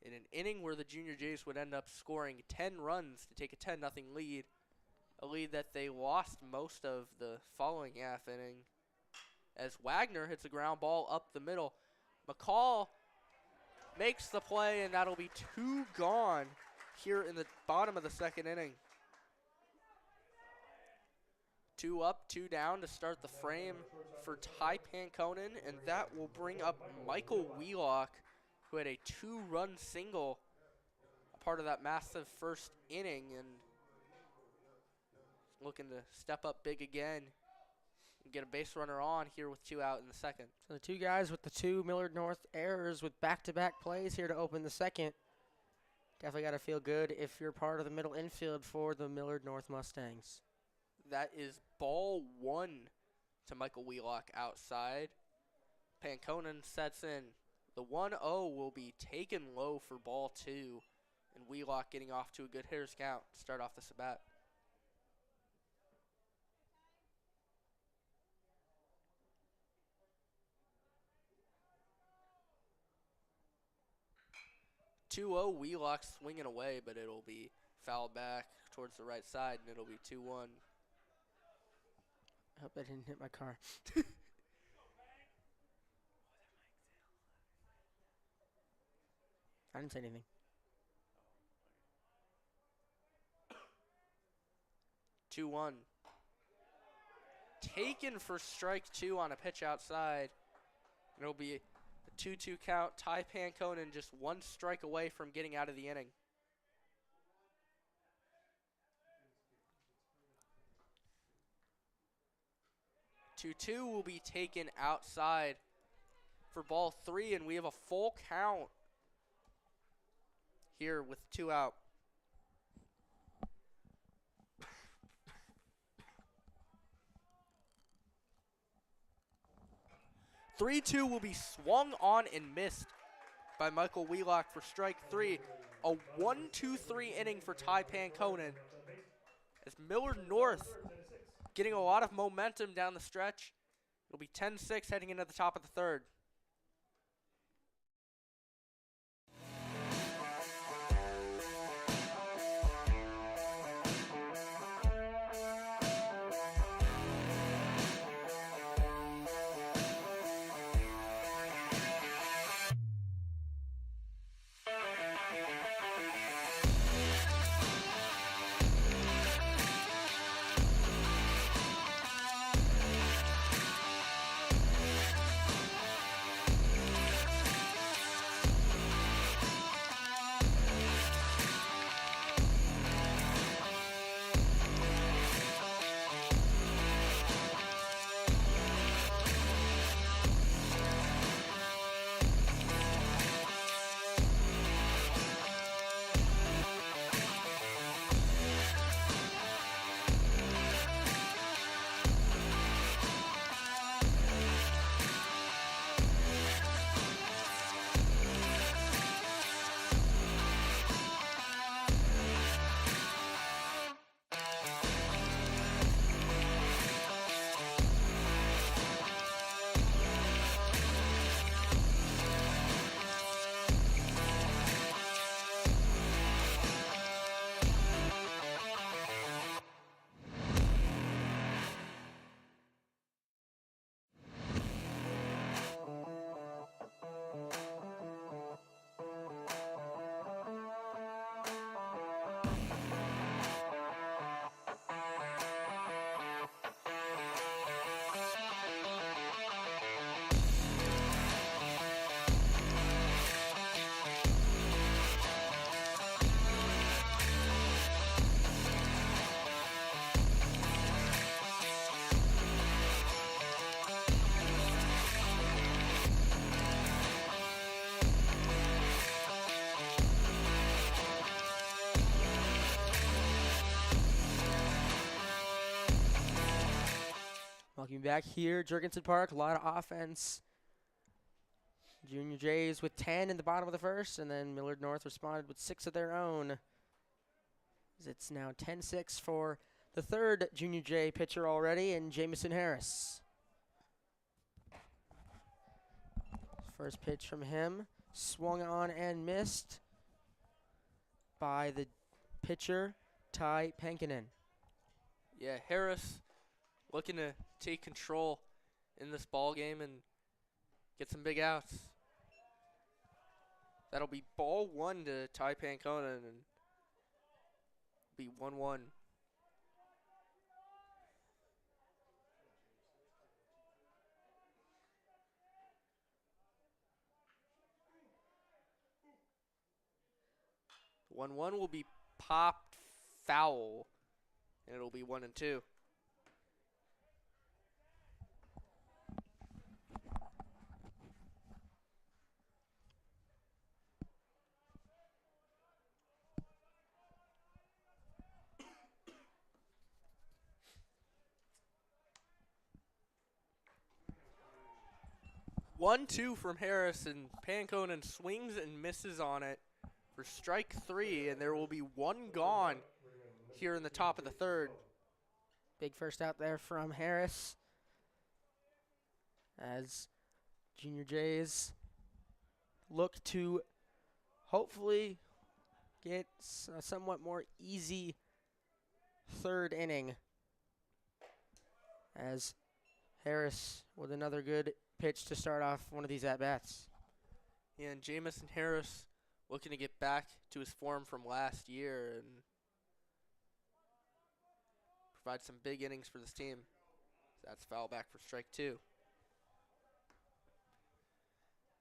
in an inning where the Junior Jays would end up scoring 10 runs to take a 10-0 lead, a lead that they lost most of the following half inning, as Wagner hits a ground ball up the middle. McCall makes the play, and that'll be 2 gone here in the bottom of the second inning. 2 up, 2 down to start the frame for Ty Panconen, and that will bring up Michael Wheelock, who had a 2-run single, a part of that massive first inning, and looking to step up big again and get a base runner on here with 2 out in the second. So the 2 guys with the 2 Millard North errors with back-to-back plays here to open the second. Definitely got to feel good if you're part of the middle infield for the Millard North Mustangs. That is ball 1 to Michael Wheelock outside. Panconen sets in. The 1-0 will be taken low for ball 2, and Wheelock getting off to a good hitter's count to start off this at-bat. Wheelock swinging away, but it'll be fouled back towards the right side, and it'll be 2-1. I hope I didn't hit my car. I didn't say anything. Taken for strike 2 on a pitch outside. It'll be a 2-2 count. Ty Panconen just 1 strike away from getting out of the inning. Two will be taken outside for ball 3, and we have a full count here with 2 out. 3-2 will be swung on and missed by Michael Wheelock for strike 3. A 1-2-3 inning for Ty Panconen, as Millard North getting a lot of momentum down the stretch. It'll be 10-6 heading into the top of the third. back here, Jurgensen Park, a lot of offense. Junior Jays with 10 in the bottom of the first, and then Millard North responded with 6 of their own. It's now 10-6 for the third Junior Jay pitcher already, and Jamison Harris. First pitch from him, swung on and missed by the pitcher, Ty Pankinen. Yeah, Harris looking to take control in this ball game and get some big outs. That'll be ball 1 to Ty Pankinen and be 1-1. The 1-1 will be popped foul, and it'll be 1-2. One-two from Harris, and Pankinen swings and misses on it for strike 3, and there will be 1 gone here in the top of the third. Big first out there from Harris as Junior Jays look to hopefully get a somewhat more easy third inning as Harris with another good pitch to start off one of these at-bats. Yeah, and Jamison Harris looking to get back to his form from last year and provide some big innings for this team. That's foul back for strike 2.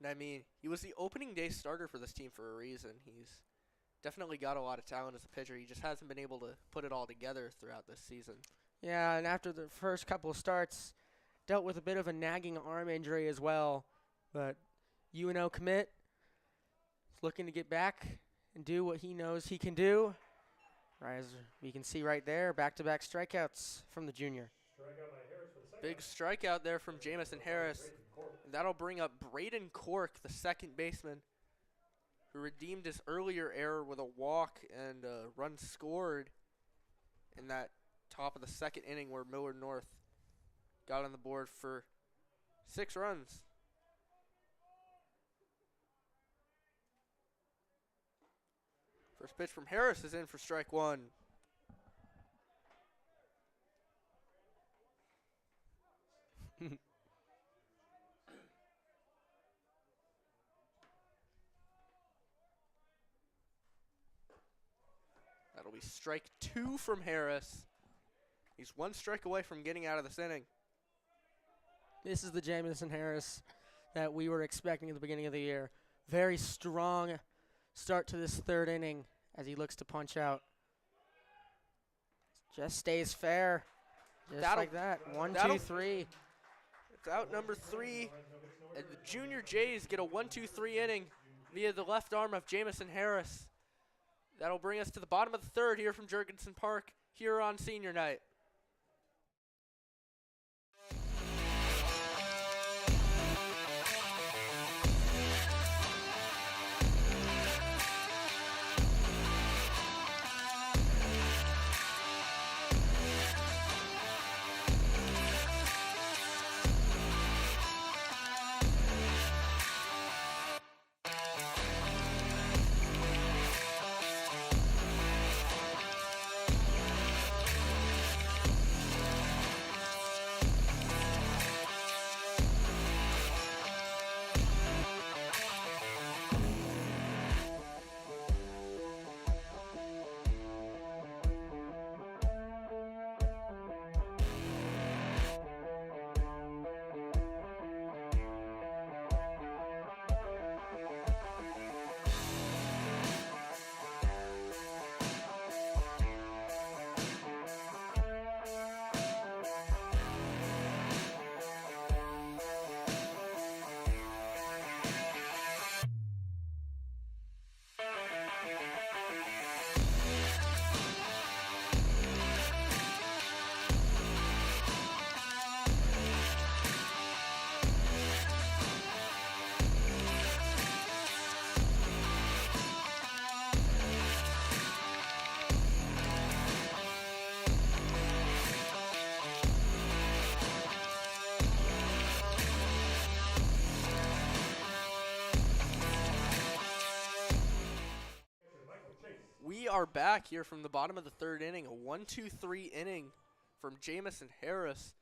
And I mean, he was the opening day starter for this team for a reason. He's definitely got a lot of talent as a pitcher. He just hasn't been able to put it all together throughout this season. Yeah, and after the first couple of starts, dealt with a bit of a nagging arm injury as well. But UNO commit is looking to get back and do what he knows he can do. Right, as we can see right there, back-to-back strikeouts from the junior. Big strikeout there from Jamison Harris. And that'll bring up Braden Cork, the second baseman, who redeemed his earlier error with a walk and a run scored in that top of the second inning where Millard North got on the board for 6 runs. First pitch from Harris is in for strike 1. That'll be strike 2 from Harris. He's 1 strike away from getting out of this inning. This is the Jamison Harris that we were expecting at the beginning of the year. Very strong start to this third inning as he looks to punch out. Just stays fair. Just like that. 1, 2, 3. It's out number 3. And the Junior Jays get a 1-2-3 inning via the left arm of Jamison Harris. That'll bring us to the bottom of the third here from Jurgensen Park here on Senior Night. are back here from the bottom of the third inning. A 1-2-3 inning from Jamison Harris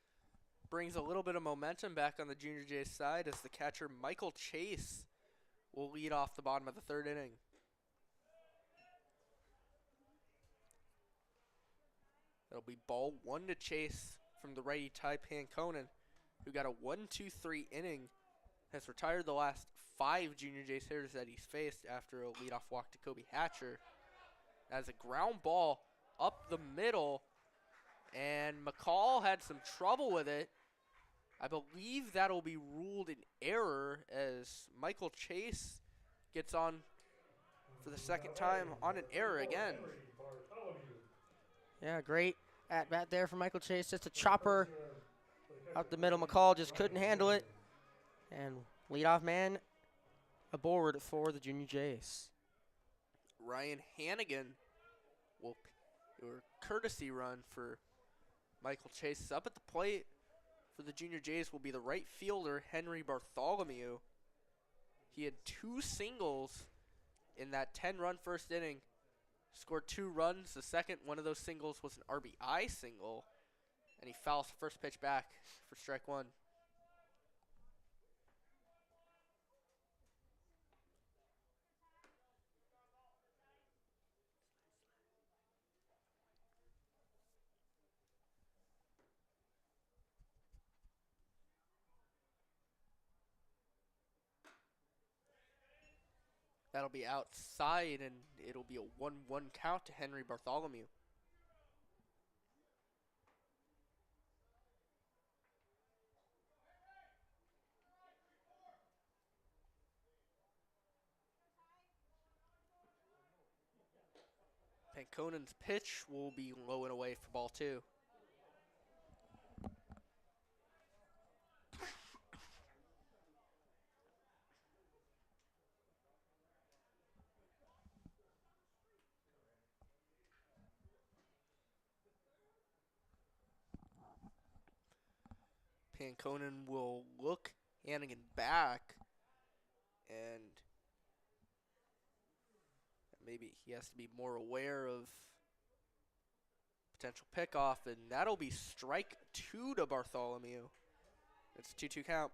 brings a little bit of momentum back on the Junior Jays side as the catcher Michael Chase will lead off the bottom of the third inning. That'll be ball one to Chase from the righty Ty Panconen, who got a 1-2-3 inning, has retired the last 5 Junior Jays hitters that he's faced after a leadoff walk to Kobe Hatcher. As a ground ball up the middle, and McCall had some trouble with it. I believe that'll be ruled an error as Michael Chase gets on for the second time on an error again. Yeah, great at bat there for Michael Chase. Just a chopper out the middle. McCall just couldn't handle it. And leadoff man aboard for the Junior Jays. Ryan Hannigan will do a courtesy run for Michael Chase. Up at the plate for the Junior Jays will be the right fielder, Henry Bartholomew. He had 2 singles in that 10-run first inning. Scored 2 runs. The second one of those singles was an RBI single. And he fouls the first pitch back for strike 1. That'll be outside, and it'll be a 1-1 count to Henry Bartholomew. Panconen's pitch will be low and away for ball 2. Panconen will look Hannigan back, and maybe he has to be more aware of potential pickoff, and that'll be strike 2 to Bartholomew. It's a 2-2 count.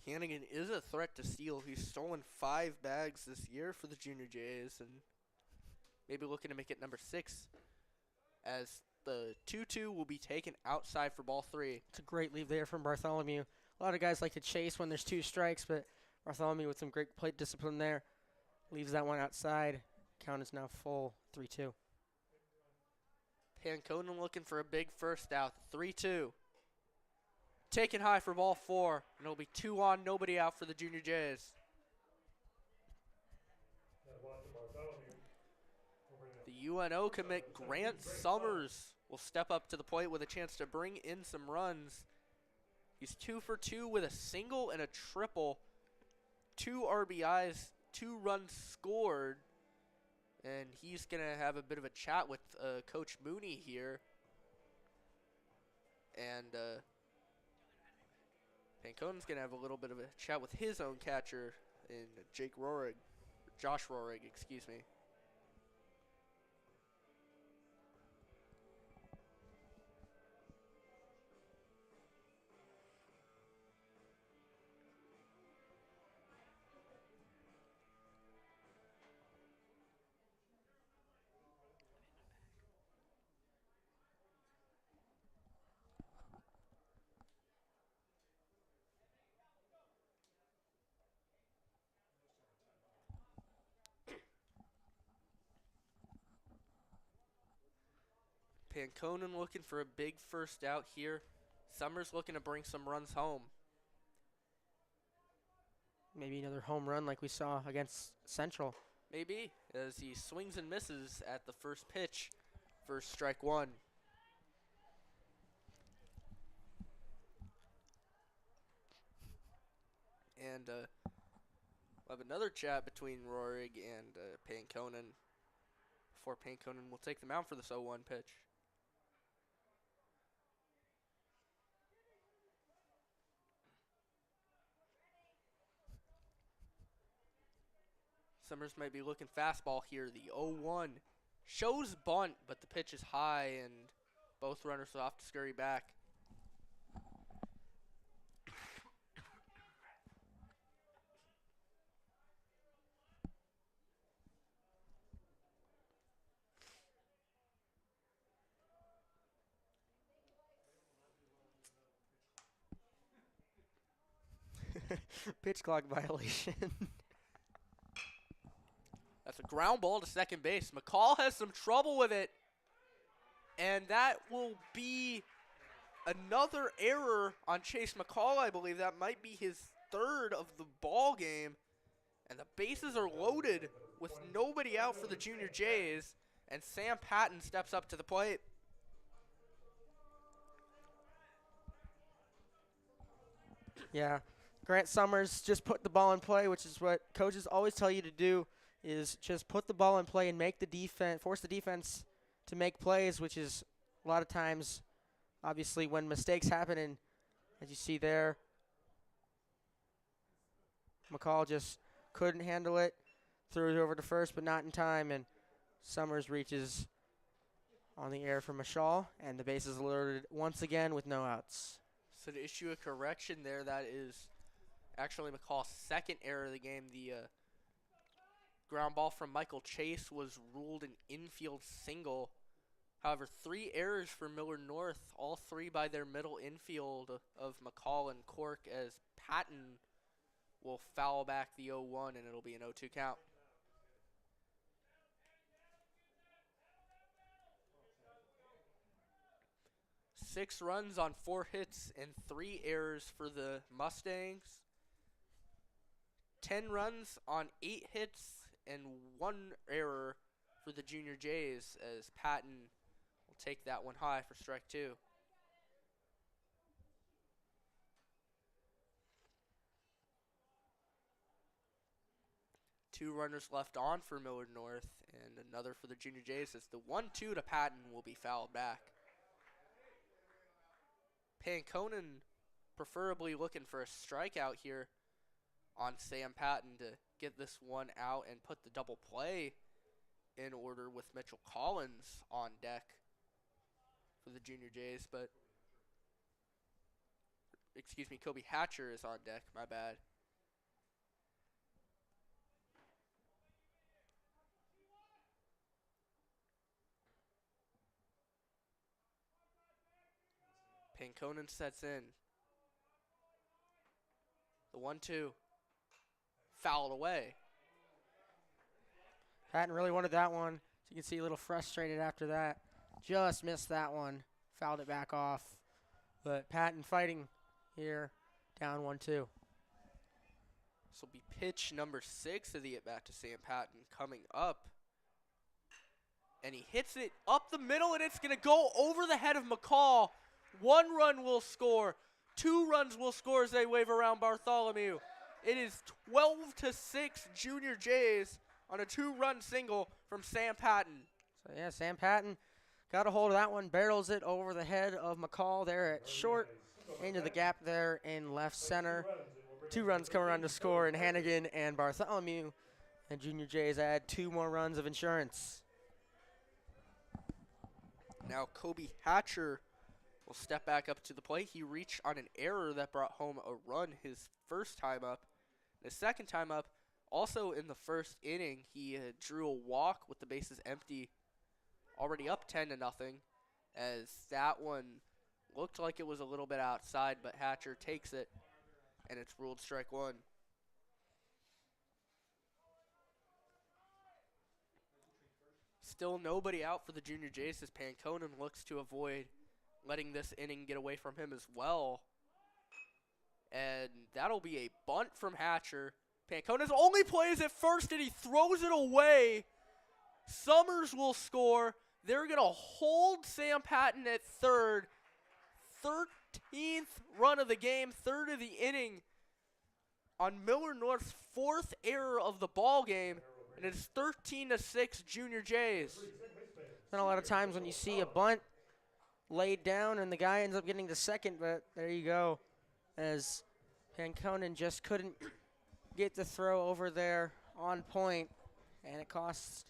Hannigan is a threat to steal. He's stolen 5 bags this year for the Junior Jays, and maybe looking to make it number 6, as the 2-2 will be taken outside for ball 3. It's a great leave there from Bartholomew. A lot of guys like to chase when there's 2 strikes, but Bartholomew with some great plate discipline there leaves that one outside. Count is now full, 3-2. Panconen looking for a big first out, 3-2. Taken high for ball 4, and it'll be 2 on, nobody out for the Junior Jays. The UNO commit Grant Summers will step up to the plate with a chance to bring in some runs. He's 2 for 2 with a single and a triple. 2 RBIs, 2 runs scored. And he's going to have a bit of a chat with Coach Mooney here. And Panconen's going to have a little bit of a chat with his own catcher in Josh Rohrig, excuse me. Panconen looking for a big first out here. Summers looking to bring some runs home. Maybe another home run like we saw against Central. Maybe, as he swings and misses at the first pitch for strike 1. And we'll have another chat between Rohrig and Panconen before Panconen will take them out for this 0-1 pitch. Summers might be looking fastball here. The 0-1 shows bunt, but the pitch is high, and both runners will have to scurry back. Pitch clock violation. That's a ground ball to second base. McCall has some trouble with it, and that will be another error on Chase McCall, I believe. That might be his third of the ball game, and the bases are loaded with nobody out for the Junior Jays, and Sam Patton steps up to the plate. Yeah, Grant Summers just put the ball in play, which is what coaches always tell you to do, is just put the ball in play and make the defense, force the defense to make plays, which is a lot of times, obviously, when mistakes happen. And as you see there, McCall just couldn't handle it, threw it over to first, but not in time, and Summers reaches on the air for Mashal, and the base is loaded once again with no outs. So to issue a correction there, that is actually McCall's second error of the game. The ground ball from Michael Chase was ruled an infield single. However, 3 errors for Millard North, all 3 by their middle infield of McCall and Cork, as Patton will foul back the 0-1, and it'll be an 0-2 count. Six runs on 4 hits and 3 errors for the Mustangs. 10 runs on 8 hits and 1 error for the Junior Jays, as Patton will take that one high for strike 2. Two runners left on for Millard North, and another for the Junior Jays, as the 1-2 to Patton will be fouled back. Panconen preferably looking for a strikeout here on Sam Patton to get this one out and put the double play in order, with Mitchell Collins on deck for the Junior Jays. But, excuse me, Kobe Hatcher is on deck, my bad. Panconen sets in. The 1-2. Fouled away. Patton really wanted that one. So you can see a little frustrated after that. Just missed that one. Fouled it back off. But Patton fighting here, down 1-2. This will be pitch number 6 of the at-bat to Sam Patton coming up. And he hits it up the middle, and it's going to go over the head of McCall. 1 run will score. 2 runs will score as they wave around Bartholomew. It is 12-6 Junior Jays on a 2-run single from Sam Patton. So, yeah, Sam Patton got a hold of that one, barrels it over the head of McCall there at short, into the gap there in left center. 2 runs come around to score in Hannigan and Bartholomew, and Junior Jays add 2 more runs of insurance. Now Kobe Hatcher will step back up to the plate. He reached on an error that brought home a run his first time up. The second time up, also in the first inning, he drew a walk with the bases empty, already up 10-0, as that one looked like it was a little bit outside, but Hatcher takes it, and it's ruled strike 1. Still nobody out for the Junior Jays, as Panconen looks to avoid letting this inning get away from him as well. And that'll be a bunt from Hatcher. Panconen's only plays at first, and he throws it away. Summers will score. They're going to hold Sam Patton at third. 13th run of the game, 3rd of the inning, on Millard North's 4th error of the ball game, and it's 13-6 Junior Jays. Not a lot of times when you see a bunt laid down and the guy ends up getting to second, but there you go, as Panconen just couldn't get the throw over there on point, and it costs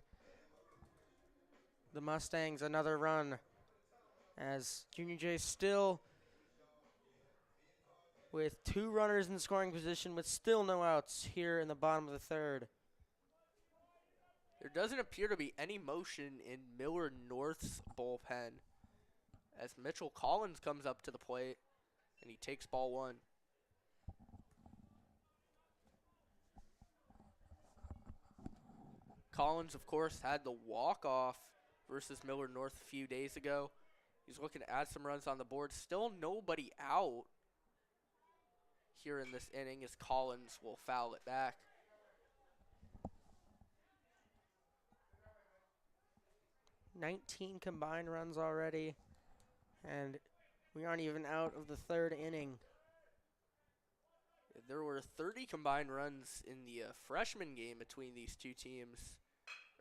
the Mustangs another run as Junior J still with 2 runners in scoring position with still no outs here in the bottom of the third. There doesn't appear to be any motion in Millard North's bullpen as Mitchell Collins comes up to the plate and he takes ball 1. Collins, of course, had the walk-off versus Millard North a few days ago. He's looking to add some runs on the board. Still nobody out here in this inning as Collins will foul it back. "19 combined runs already, and we aren't even out of the third inning. There were 30 combined runs in the freshman game between these two teams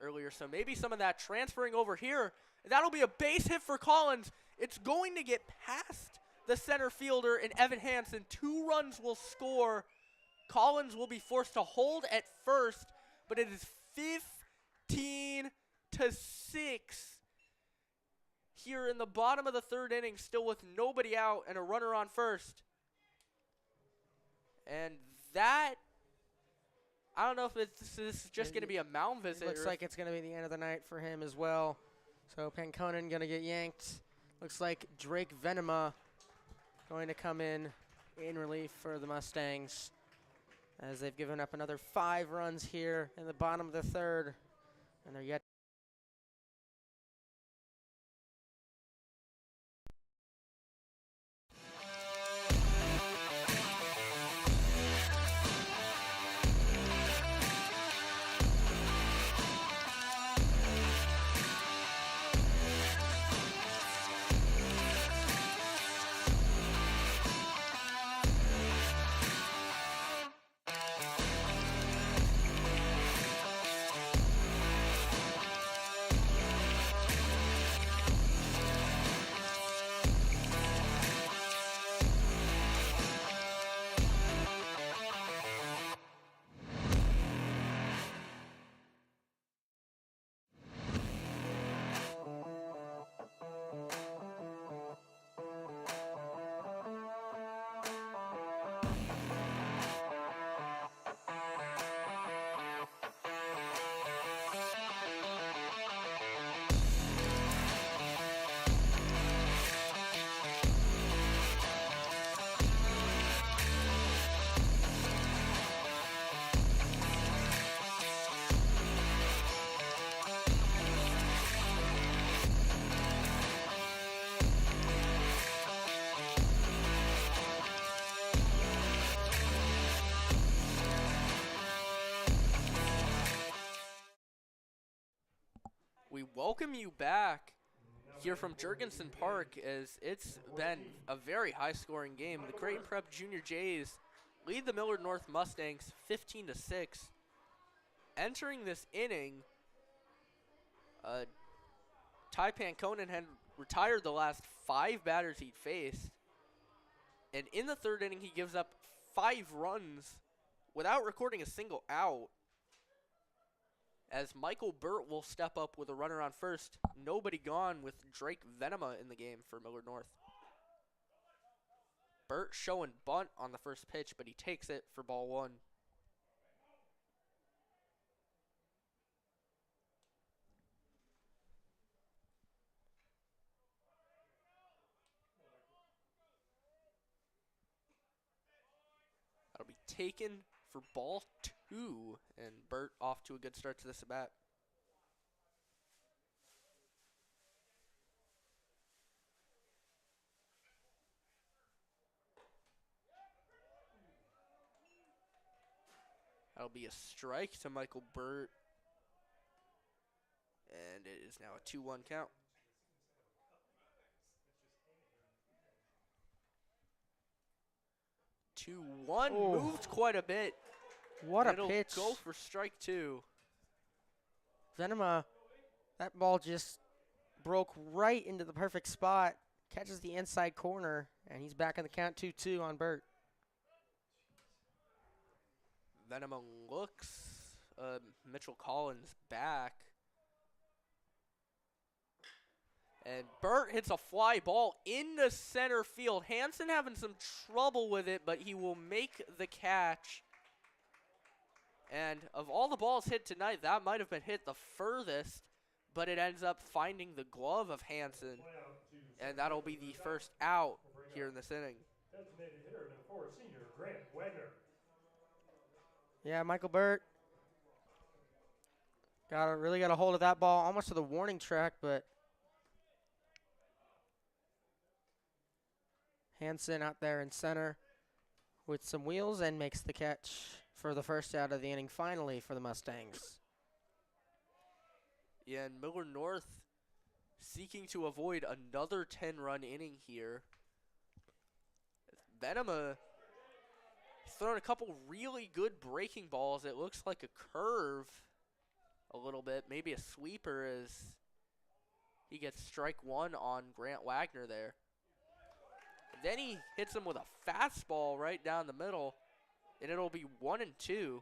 earlier, so maybe some of that transferring over here. That'll be a base hit for Collins. It's going to get past the center fielder and Evan Hansen. 2 runs will score. Collins will be forced to hold at first, but it is 15-6 here in the bottom of the third inning, still with nobody out and a runner on first. And that, I don't know if this is just going to be a mound visit. It looks like it's going to be the end of the night for him as well. So Panconen going to get yanked. Looks like Drake Venema going to come in relief for the Mustangs as they've given up another 5 runs here in the bottom of the third, and they're yet. We welcome you back here from Jurgensen Park as it's been a very high-scoring game. The Creighton Prep Junior Jays lead the Millard North Mustangs 15-6. Entering this inning, Ty Panconen had retired the last 5 batters he'd faced. And in the third inning, he gives up 5 runs without recording a single out. As Michael Burt will step up with a runner on first. Nobody gone with Drake Venema in the game for Millard North. Burt showing bunt on the first pitch, but he takes it for ball 1. That'll be taken for ball 2, and Burt off to a good start to this at-bat. That'll be a strike to Michael Burt, and it is now a 2-1 count. Oh. Moved quite a bit. What a It'll pitch. go for strike 2. Venema, that ball just broke right into the perfect spot, catches the inside corner, and he's back in the count 2-2 on Burt. Venema looks a Mitchell Collins back. And Burt hits a fly ball into center field. Hansen having some trouble with it, but he will make the catch. And of all the balls hit tonight, that might have been hit the furthest, but it ends up finding the glove of Hansen. And that'll be the first out here in this inning. Designated hitter number 4, senior Grant Wagner. Yeah, Michael Burt really got a hold of that ball, almost to the warning track, but Hansen out there in center with some wheels and makes the catch for the first out of the inning finally for the Mustangs. Yeah, and Millard North seeking to avoid another 10-run inning here. Venema throwing a couple really good breaking balls. It looks like a curve a little bit, maybe a sweeper as he gets strike one on Grant Wagner there. Then he hits him with a fastball right down the middle, and it'll be 1-2.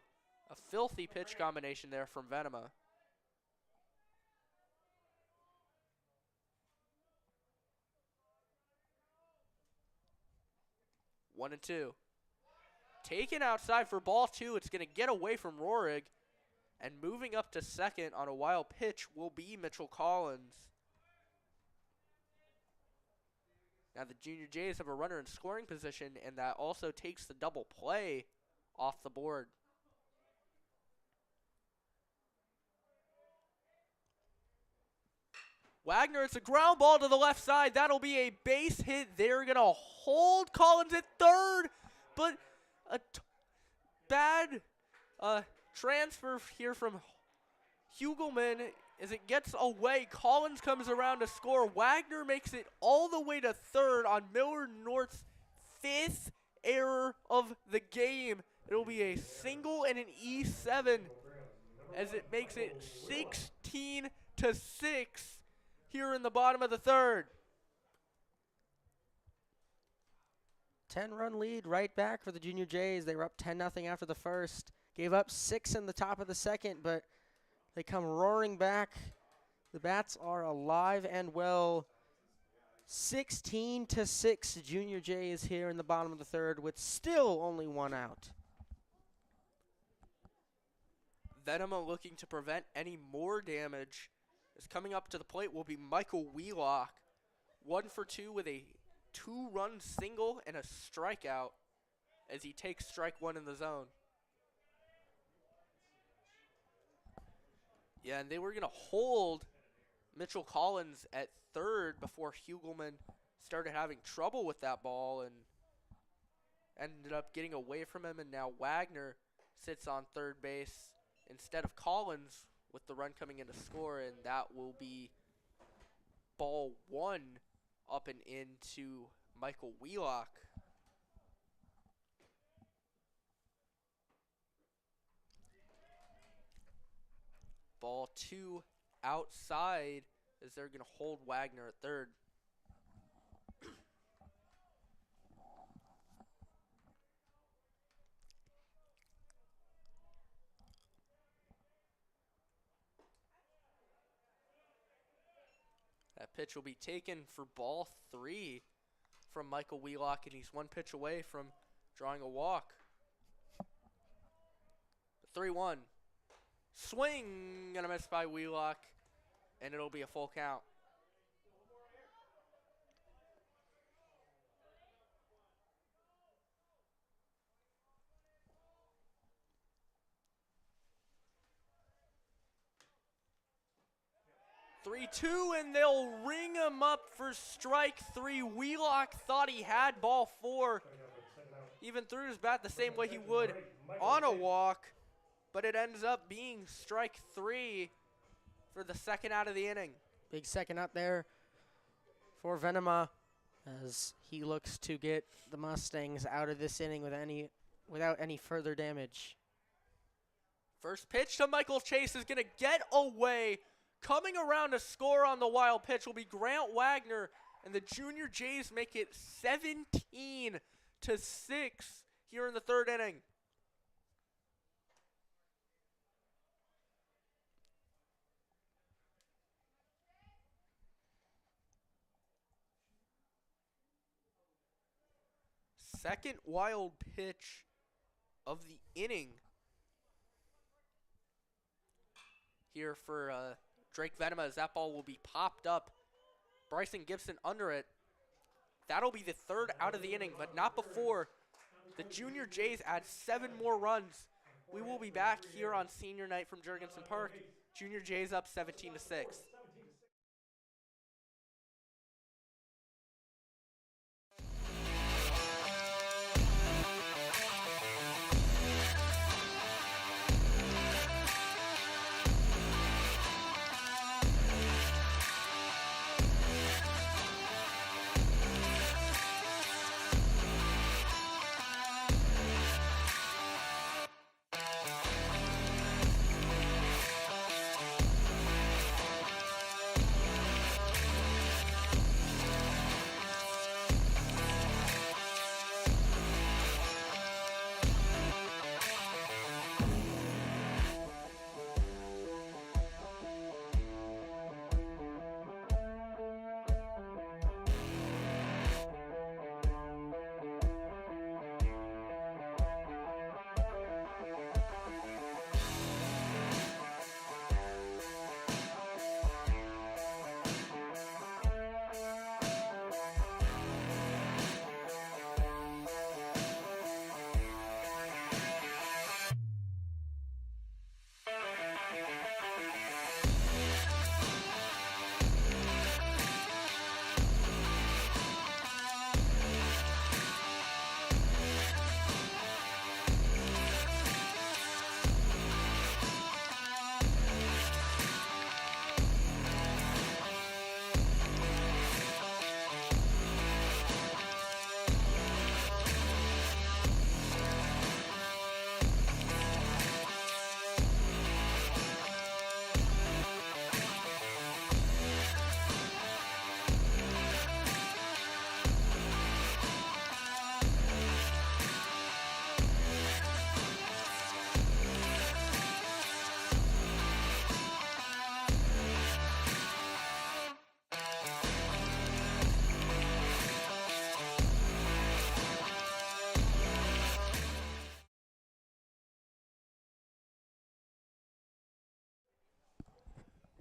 A filthy pitch combination there from Venema. One and two. Taken outside for ball 2. It's going to get away from Rohrig. And moving up to second on a wild pitch will be Mitchell Collins. Now the Junior Jays have a runner in scoring position, and that also takes the double play off the board. Wagner, it's a ground ball to the left side. That'll be a base hit. They're going to hold Collins at third, but a bad transfer here from Hugelman as it gets away. Collins comes around to score. Wagner makes it all the way to third on Millard North's 5th error of the game. It'll be a single and an E7 as it makes it 16-6 here in the bottom of the third. 10-run lead right back for the Junior Jays. They were up 10-0 after the first. Gave up 6 in the top of the second, but they come roaring back. The bats are alive and well. 16-6 Junior Jays here in the bottom of the third with still only 1 out. Venema looking to prevent any more damage. Is coming up to the plate will be Michael Wheelock. 1 for 2 with a 2-run single and a strikeout as he takes strike 1 in the zone. Yeah, and they were going to hold Mitchell Collins at third before Hugelman started having trouble with that ball and ended up getting away from him. And now Wagner sits on third base instead of Collins with the run coming in to score, and that will be ball 1 up and into Michael Wheelock. Ball 2 outside as they're going to hold Wagner at third. That pitch will be taken for ball 3 from Michael Wheelock, and he's 1 pitch away from drawing a walk. 3-1. Swing and a miss by Wheelock, and it'll be a full count. Three-two, and they'll ring him up for strike 3. Wheelock thought he had ball 4. Even threw his bat the same way he would on a walk, but it ends up being strike 3 for the second out of the inning. Big second out there for Venema as he looks to get the Mustangs out of this inning without any further damage. First pitch to Michael Chase is going to get away. Coming around to score on the wild pitch will be Grant Wagner, and the Junior Jays make it 17-6 here in the third inning. second wild pitch of the inning here for Drake Venema, as that ball will be popped up. Bryson Gibson under it. That'll be the third out of the inning, but not before the Junior Jays add 7 more runs. We will be back here on senior night from Jurgensen Park. Junior Jays up 17-6.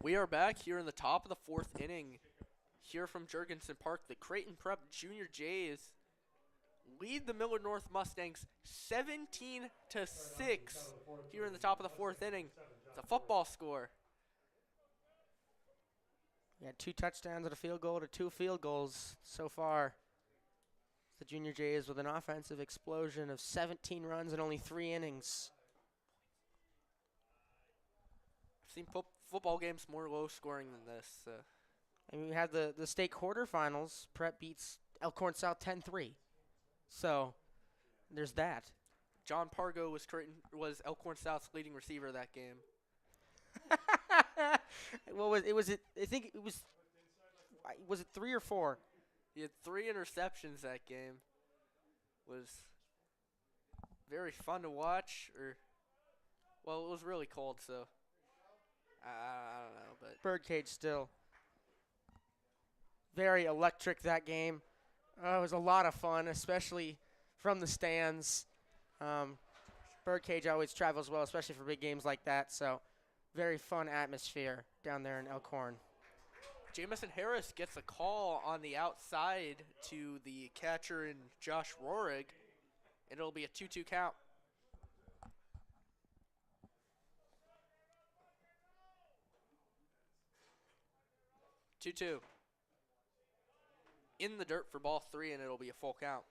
We are back here in the top of the 4th inning. Here from Jurgensen Park, the Creighton Prep Junior Jays lead the Millard North Mustangs 17-6 here in the top of the 4th inning. It's a football score. We had 2 touchdowns and a field goal to 2 field goals so far. The Junior Jays with an offensive explosion of 17 runs in only 3 innings. I've seen football games more low scoring than this. And we had the state quarterfinals. Prep beats Elkhorn South 10-3. So there's that. John Pargo was Elkhorn South's leading receiver that game. I think it was it 3 or 4? He had 3 interceptions that game. Was very fun to watch. Well, it was really cold, so I don't know. But Birdcage still very electric that game. It was a lot of fun, especially from the stands. Birdcage always travels well, especially for big games like that. So very fun atmosphere down there in Elkhorn. Jamison Harris gets a call on the outside to the catcher in Josh Rohrig, and it'll be a 2-2 count. Two-two. In the dirt for ball 3, and it'll be a full count.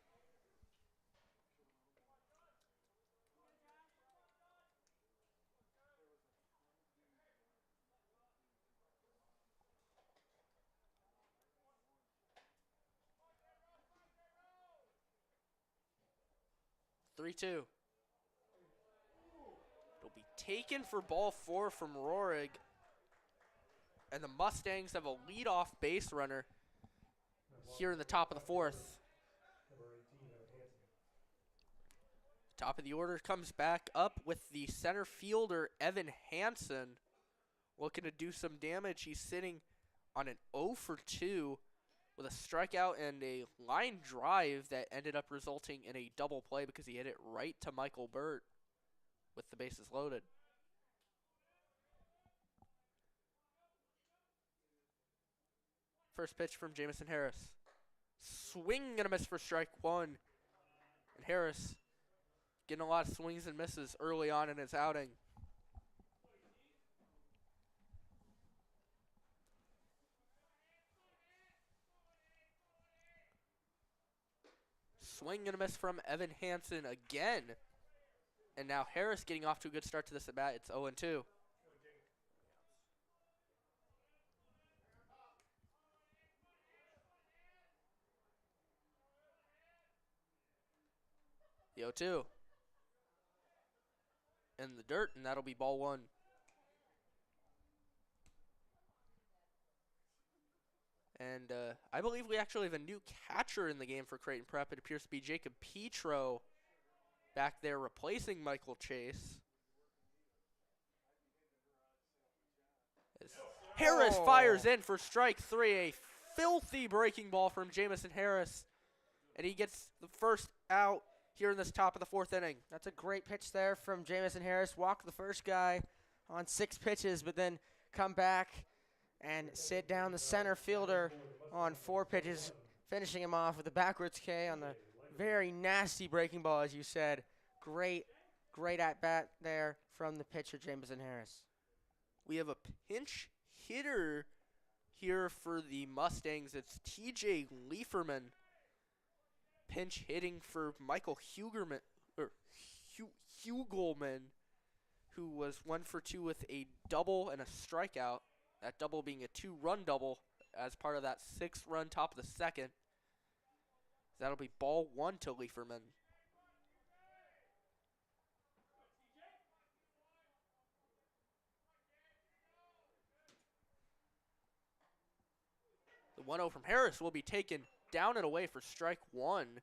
Three-two. It'll be taken for ball 4 from Rohrig. And the Mustangs have a leadoff base runner here in the top of the 4th. Top of the order comes back up with the center fielder, Evan Hansen, looking to do some damage. He's sitting on an 0 for 2 with a strikeout and a line drive that ended up resulting in a double play because he hit it right to Michael Burt with the bases loaded. First pitch from Jamison Harris. Swing and a miss for strike one. And Harris getting a lot of swings and misses early on in his outing. Swing and a miss from Evan Hansen again. And now Harris getting off to a good start to this at bat. It's 0-2. The 0-2. In the dirt, and that'll be ball one. And I believe we actually have a new catcher in the game for Creighton Prep. It appears to be Jacob Petro back there replacing Michael Chase. As Harris fires in for strike three. A filthy breaking ball from Jamison Harris. And he gets the first out here in this top of the fourth inning. That's a great pitch there from Jamison Harris. Walk the first guy on 6 pitches, but then come back and sit down the center fielder on 4 pitches, finishing him off with a backwards K on the very nasty breaking ball, as you said. Great at-bat there from the pitcher, Jamison Harris. We have a pinch hitter here for the Mustangs. It's TJ Lieferman. Pinch hitting for Michael Hugelman, who was 1 for 2 with a double and a strikeout. That double being a 2-run double as part of that 6-run top of the second. That'll be ball one to Lieferman. The 1-0 from Harris will be taken down and away for strike one.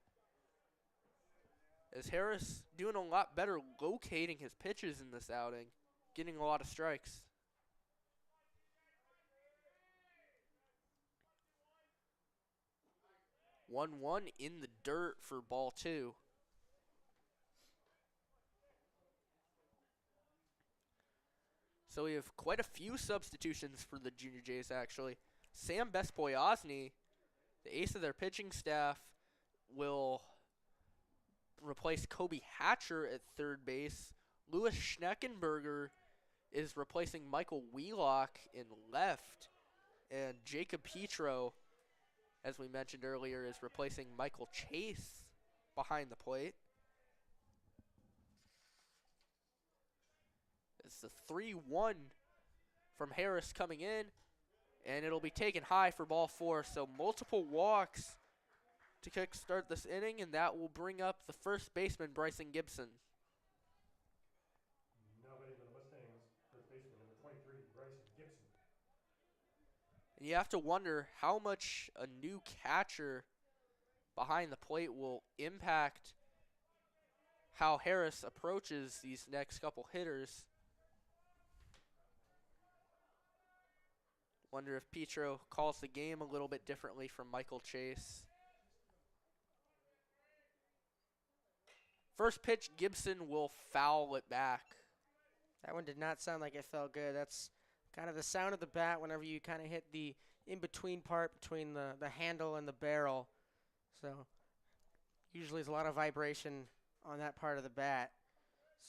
As Harris doing a lot better locating his pitches in this outing, getting a lot of strikes. 1-1 in the dirt for ball two. So we have quite a few substitutions for the Junior Jays, actually. Sam Bespoyosny, the ace of their pitching staff, will replace Kobe Hatcher at third base. Louis Schneckenberger is replacing Michael Wheelock in left. And Jacob Petro, as we mentioned earlier, is replacing Michael Chase behind the plate. It's the 3-1 from Harris coming in, and it'll be taken high for ball four. So multiple walks to kickstart this inning, and that will bring up the first baseman, Bryson Gibson. Now batting for the Mustangs, first baseman, number 23, Bryson Gibson. And you have to wonder how much a new catcher behind the plate will impact how Harris approaches these next couple hitters. Wonder if Petro calls the game a little bit differently from Michael Chase. First pitch, Gibson will foul it back. That one did not sound like it felt good. That's kind of the sound of the bat whenever you kind of hit the in-between part between the handle and the barrel. So usually there's a lot of vibration on that part of the bat.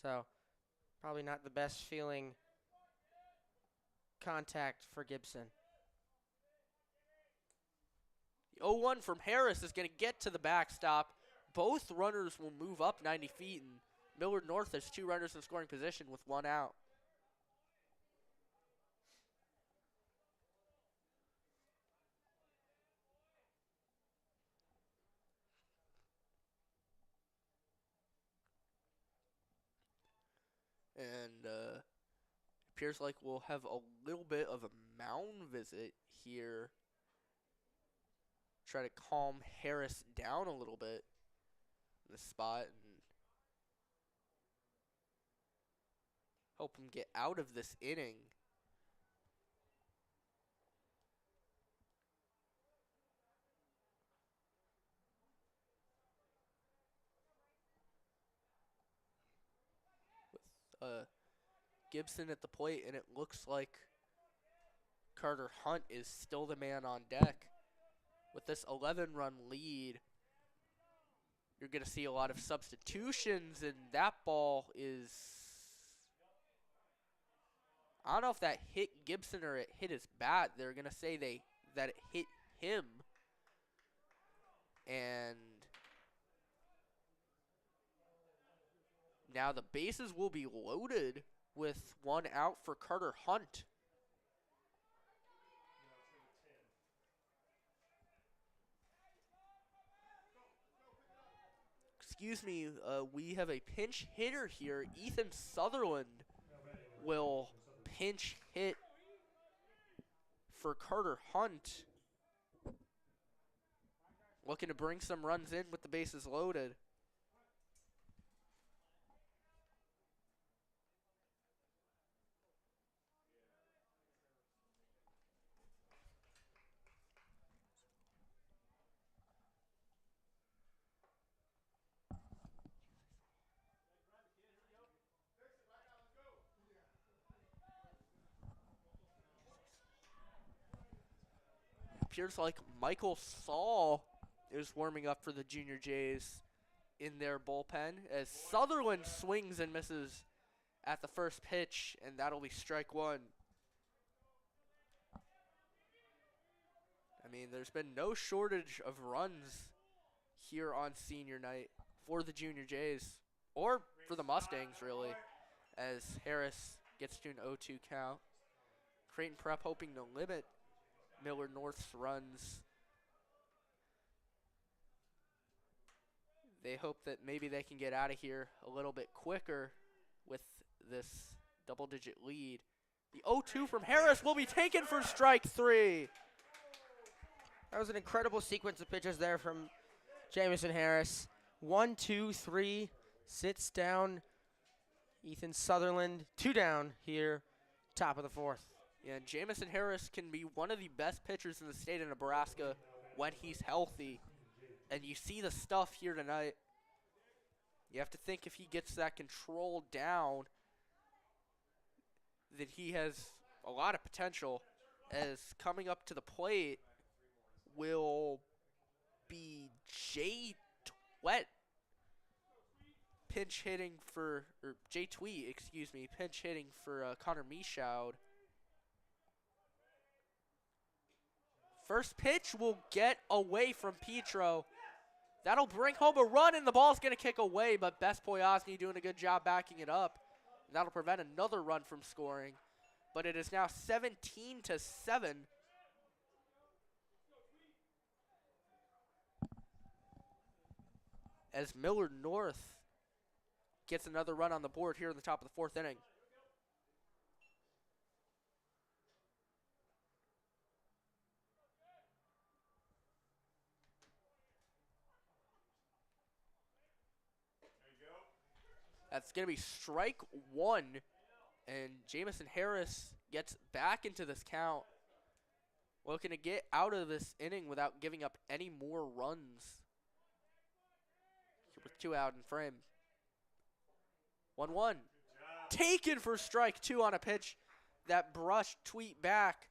So probably not the best feeling contact for Gibson. The 0-1 from Harris is going to get to the backstop. Both runners will move up 90 feet, and Millard North has 2 runners in scoring position with 1 out. And appears like we'll have a little bit of a mound visit here. Try to calm Harris down a little bit in this spot and help him get out of this inning. Gibson at the plate, and it looks like Carter Hunt is still the man on deck. With this 11-run lead, you're going to see a lot of substitutions, and that ball is... I don't know if that hit Gibson or it hit his bat. They're going to say that it hit him. And now the bases will be loaded with one out for Carter Hunt. Excuse me, we have a pinch hitter here. Ethan Sutherland will pinch hit for Carter Hunt. Looking to bring some runs in with the bases loaded. Appears like Michael Saul is warming up for the Junior Jays in their bullpen as Sutherland swings and misses at the first pitch, and that'll be strike one. I mean, there's been no shortage of runs here on senior night for the Junior Jays, or for the Mustangs, really, as Harris gets to an 0-2 count. Creighton Prep hoping to limit Millard North's runs. They hope that maybe they can get out of here a little bit quicker with this double-digit lead. The 0-2 from Harris will be taken for strike three. That was an incredible sequence of pitches there from Jamison Harris. 1, 2, 3, sits down Ethan Sutherland. 2 down here, top of the fourth. Yeah, and Jamison Harris can be one of the best pitchers in the state of Nebraska when he's healthy. And you see the stuff here tonight. You have to think if he gets that control down, that he has a lot of potential, as coming up to the plate will be Jay Tweet pinch hitting for, or Jay Tweet, excuse me, pinch hitting for Connor Michaud. First pitch will get away from Petro. That'll bring home a run, and the ball's going to kick away, but Bess Poyosny doing a good job backing it up. And that'll prevent another run from scoring. But it is now 17-7. As Millard North gets another run on the board here in the top of the fourth inning. That's going to be strike one, and Jamison Harris gets back into this count. Looking to get out of this inning without giving up any more runs. With 2 out in frame. 1-1. Taken for strike two on a pitch that brushed Tweet back,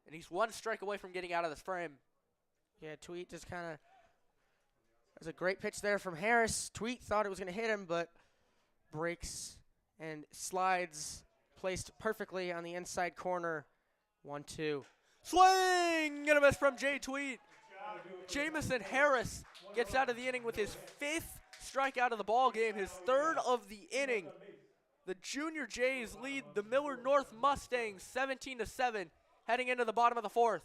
and he's 1 strike away from getting out of this frame. Yeah, Tweet just kind of, that was a great pitch there from Harris. Tweet thought it was going to hit him, but breaks and slides placed perfectly on the inside corner. 1-2. Swing and a miss from Jay Tweet. Jamison Harris gets out of the inning with his 5th strikeout of the ball game, his 3rd of the inning. The Junior Jays lead the Millard North Mustangs 17-7 heading into the bottom of the 4th.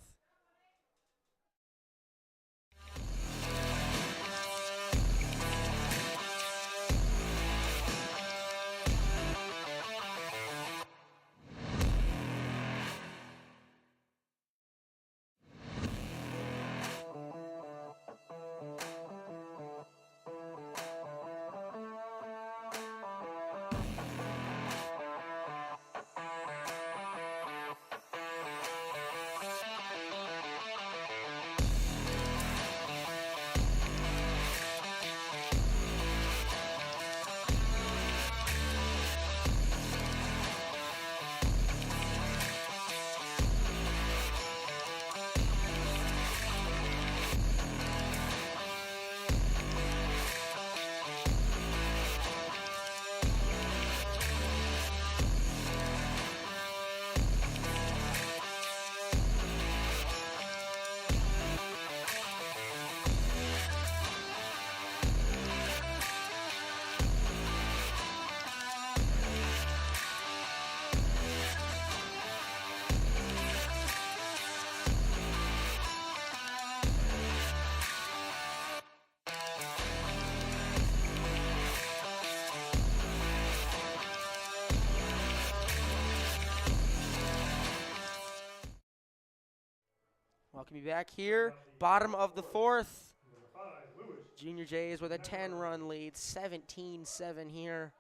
Welcome you back here. Bottom of the fourth. Number 5, Lewis. Junior Jays with a 10-run lead, 17-7 here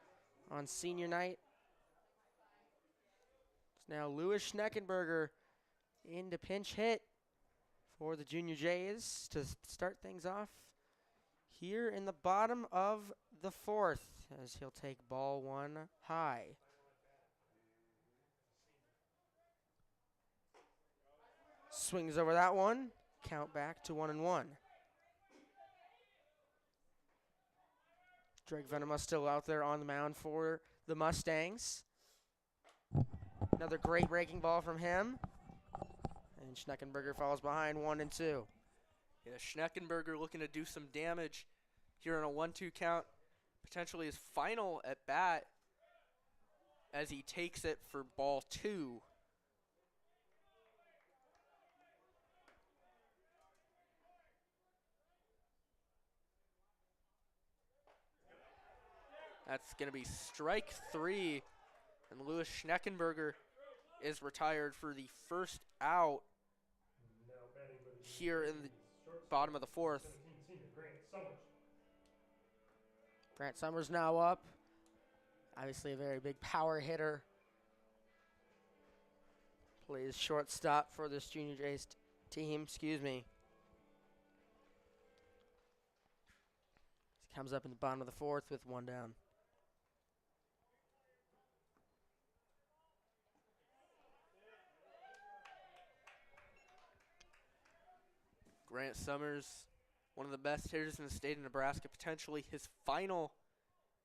on senior night. It's now Lewis Schneckenberger in to pinch hit for the Junior Jays to start things off here in the bottom of the fourth, as he'll take ball 1 high. Swings over that one. Count back to 1-1. Drake Venema still out there on the mound for the Mustangs. Another great breaking ball from him. And Schneckenberger falls behind 1-2. Yeah, Schneckenberger looking to do some damage here on a 1-2 count. Potentially his final at bat as he takes it for ball 2. That's going to be strike 3, and Lewis Schneckenberger is retired for the first out here in the bottom of the fourth. 17 senior Grant Summers. Grant Summers now up. Obviously a very big power hitter. Plays shortstop for this Junior Jays team, excuse me. Comes up in the bottom of the fourth with 1 down. Grant Summers, one of the best hitters in the state of Nebraska, potentially his final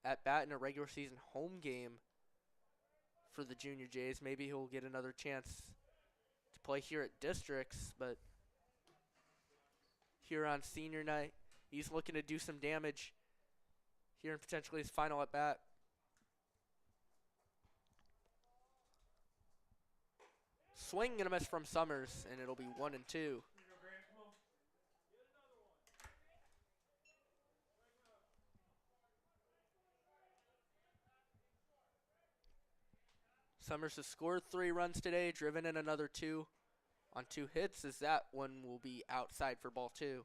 at bat in a regular season home game for the Junior Jays. Maybe he'll get another chance to play here at districts, but here on senior night, he's looking to do some damage here in potentially his final at bat. Swing and a miss from Summers, and it'll be 1-2. Summers has scored 3 runs today, driven in another 2 on 2 hits, as that one will be outside for ball 2.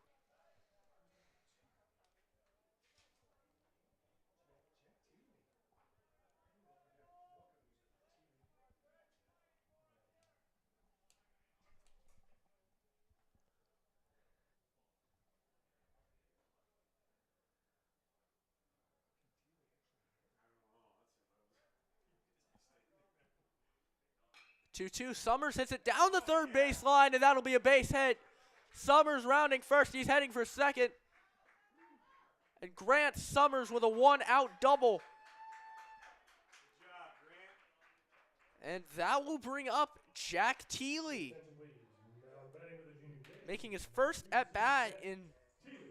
Summers hits it down the third baseline, and that'll be a base hit. Summers rounding first. He's heading for second. And Grant Summers with a 1-out double. And that will bring up Jack Teely, making his first at-bat in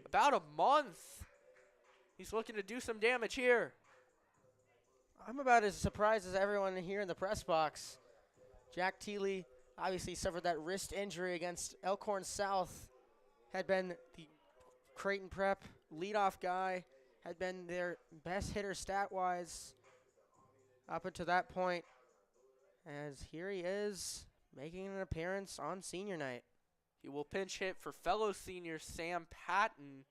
about a month. He's looking to do some damage here. I'm about as surprised as everyone here in the press box. Jack Teely obviously suffered that wrist injury against Elkhorn South, had been the Creighton Prep leadoff guy, had been their best hitter stat-wise up until that point. As here he is making an appearance on senior night. He will pinch hit for fellow senior Sam Patton,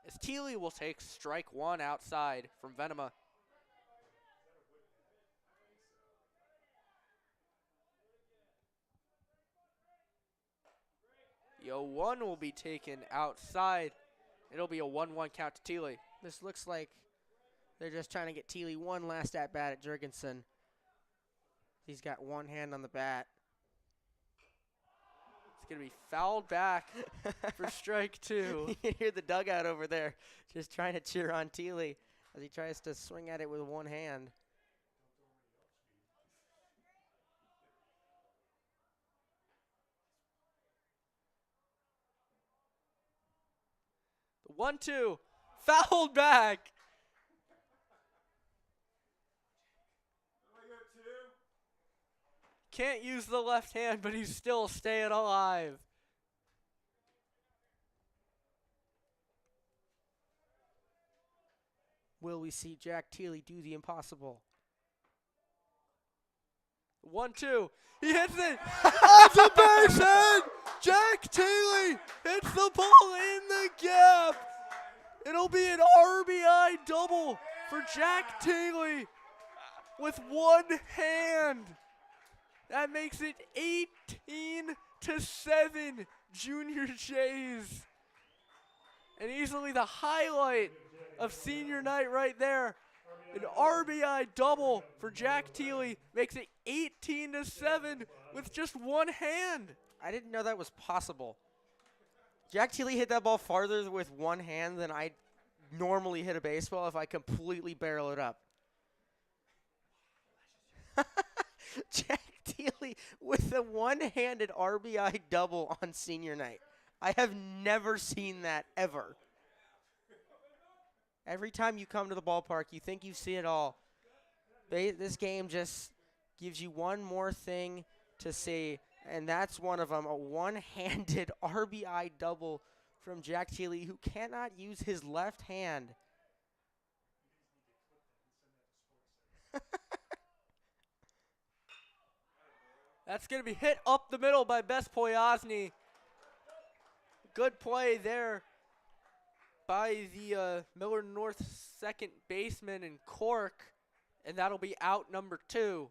as Teely will take strike 1 outside from Venema. The 0-1 will be taken outside. It'll be a 1-1 count to Teely. This looks like they're just trying to get Teely one last at-bat at Jurgensen. He's got one hand on the bat. It's going to be fouled back for strike 2. You can hear the dugout over there just trying to cheer on Teely as he tries to swing at it with one hand. The 1-2, fouled back. Can't use the left hand, but he's still staying alive. Will we see Jack Teely do the impossible? 1-2, he hits it. That's a base hit. Jack Taylor hits the ball in the gap. It'll be an RBI double for Jack Taylor with one hand. That makes it 18-7 Junior Jays. And easily the highlight of senior night right there. An RBI double for Jack Teely makes it 18-7 with just one hand. I didn't know that was possible. Jack Teely hit that ball farther with one hand than I normally hit a baseball if I completely barrel it up. Jack Teely with a one-handed RBI double on senior night. I have never seen that ever. Every time you come to the ballpark, you think you've seen it all. This game just gives you one more thing to see, and that's one of them, a one-handed RBI double from Jack Teely, who cannot use his left hand. That's going to be hit up the middle by Bess Poyasny. Good play there by the Millard North second baseman and Cork, and that'll be out number 2.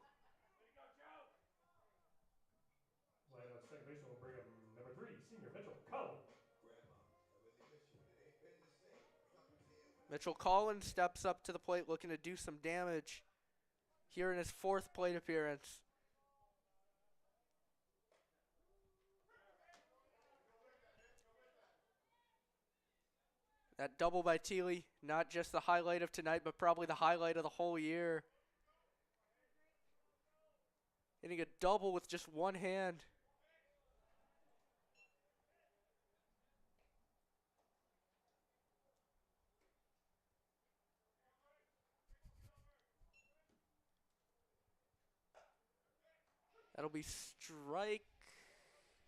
Line up second baseman will bring up number 3, senior Mitchell Collins. Mitchell Collins steps up to the plate looking to do some damage here in his 4th plate appearance. That double by Teely, not just the highlight of tonight, but probably the highlight of the whole year. Hitting a double with just one hand. That'll be strike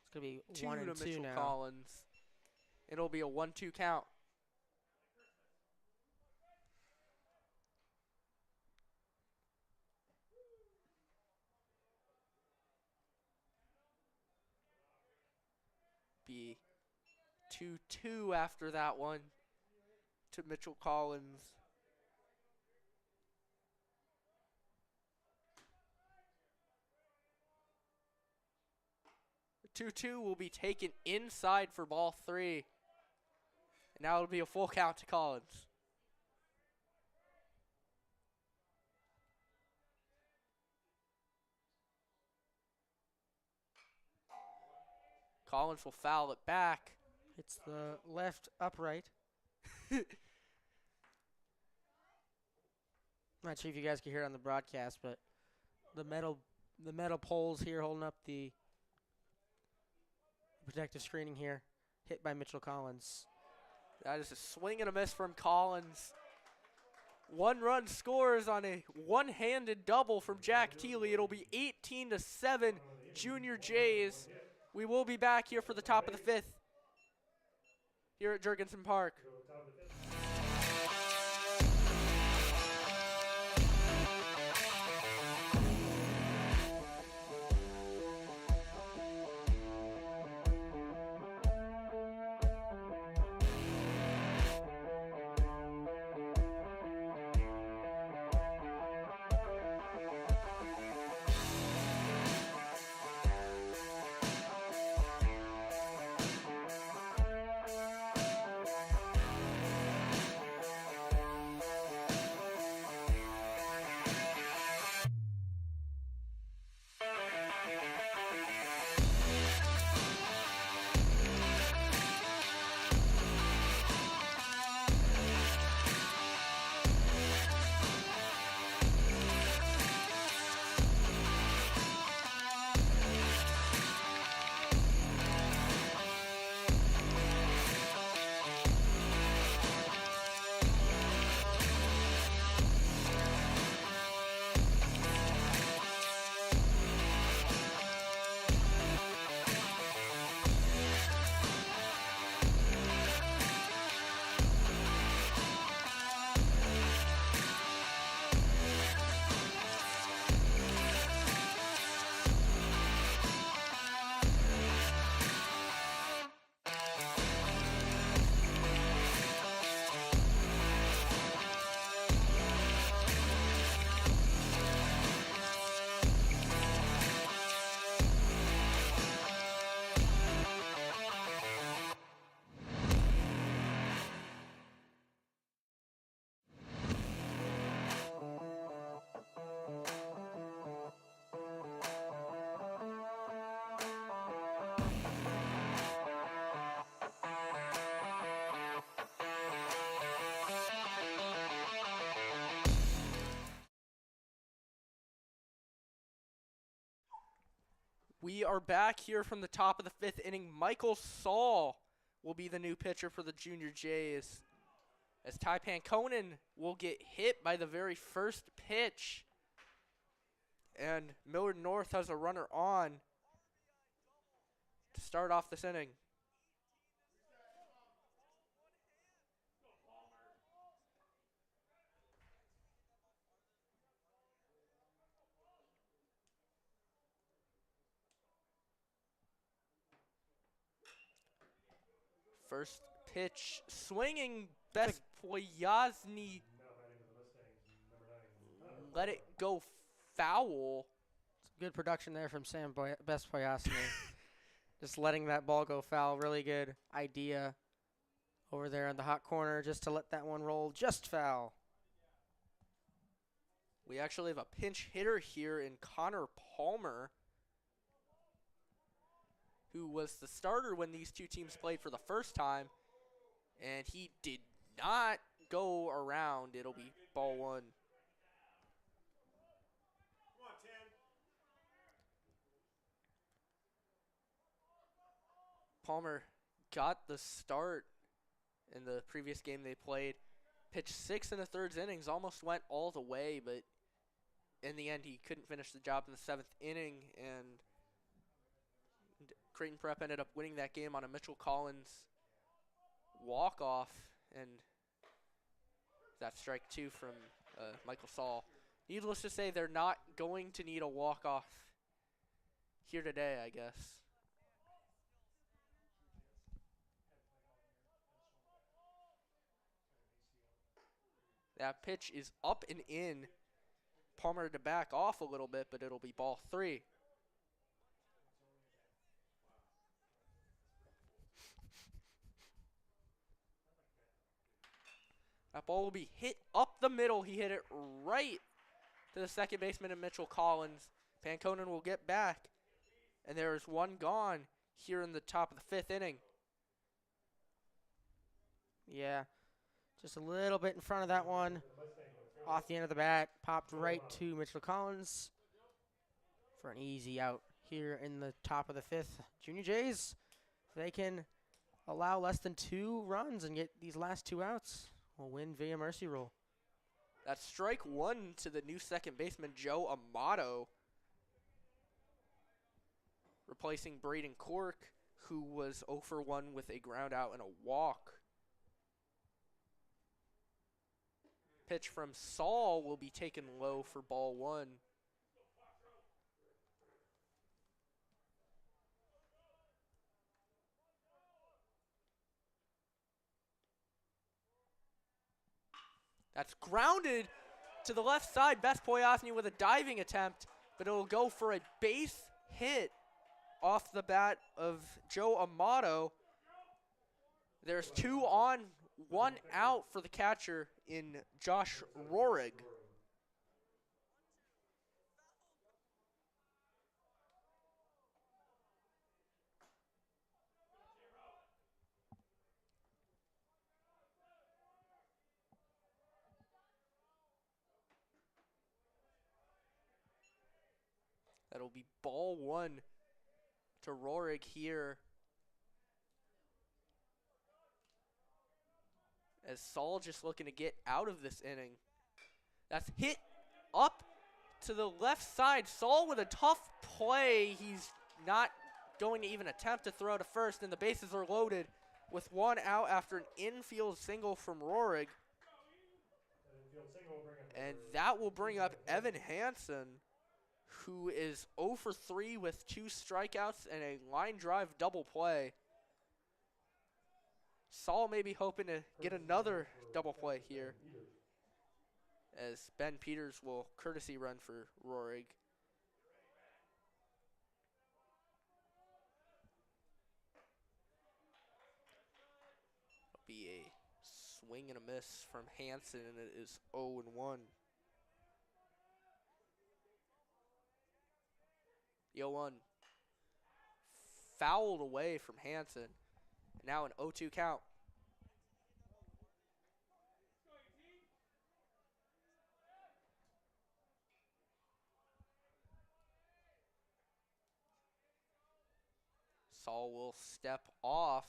It's going to be 2 1 to and 2 Mitchell now. Collins. It'll be a 1-2 count. Be 2-2 after that one to Mitchell Collins. 2-2 will be taken inside for ball 3. And now it'll be a full count to Collins. Collins will foul it back. It's the left upright. Not sure if you guys can hear it on the broadcast, but the metal poles here holding up the protective screening here, hit by Mitchell Collins. That is a swing and a miss from Collins. 1 run scores on a one-handed double from Jack Teely. It'll be 18-7 Junior Jays. We will be back here for the top of the 5th here at Jurgensen Park. We are back here from the top of the 5th inning. Michael Saul will be the new pitcher for the Junior Jays, as Ty Pankonen will get hit by the very first pitch. And Millard North has a runner on to start off this inning. First pitch, swinging, Best Poyasny let it go foul. Good production there from Best Poyasny. Just letting that ball go foul. Really good idea over there in the hot corner just to let that one roll just foul. We actually have a pinch hitter here in Connor Palmer, who was the starter when these two teams played for the first time, and he did not go around. It'll be ball 1. Palmer got the start in the previous game they played. Pitched 6 in the 3rd innings, almost went all the way, but in the end he couldn't finish the job in the 7th inning, and Creighton Prep ended up winning that game on a Mitchell Collins walk-off, and that strike 2 from Michael Saul. Needless to say, they're not going to need a walk-off here today, I guess. That pitch is up and in. Palmer to back off a little bit, but it'll be ball 3. That ball will be hit up the middle. He hit it right to the second baseman of Mitchell Collins. Pankonen will get back, and there is one gone here in the top of the 5th inning. Yeah, just a little bit in front of that one. Off the end of the bat, popped right to Mitchell Collins for an easy out here in the top of the 5th. Junior Jays, if they can allow less than 2 runs and get these last 2 outs, will win via mercy rule. That's strike 1 to the new second baseman, Joe Amato, replacing Braden Cork, who was 0 for 1 with a ground out and a walk. Pitch from Saul will be taken low for ball 1. That's grounded to the left side. Best Poyasny with a diving attempt, but it'll go for a base hit off the bat of Joe Amato. There's 2 on, 1 out for the catcher in Josh Rohrig. That'll be ball 1 to Rohrig here, as Saul just looking to get out of this inning. That's hit up to the left side. Saul with a tough play. He's not going to even attempt to throw to first, and the bases are loaded with 1 out after an infield single from Rohrig. And that will bring up Evan Hansen, who is 0 for 3 with 2 strikeouts and a line drive double play. Saul may be hoping to get another double play here, as Ben Peters will courtesy run for Rohrig. It'll be a swing and a miss from Hansen, and it is 0-1. The 0-1 fouled away from Hansen. Now an 0-2 count. Saul will step off.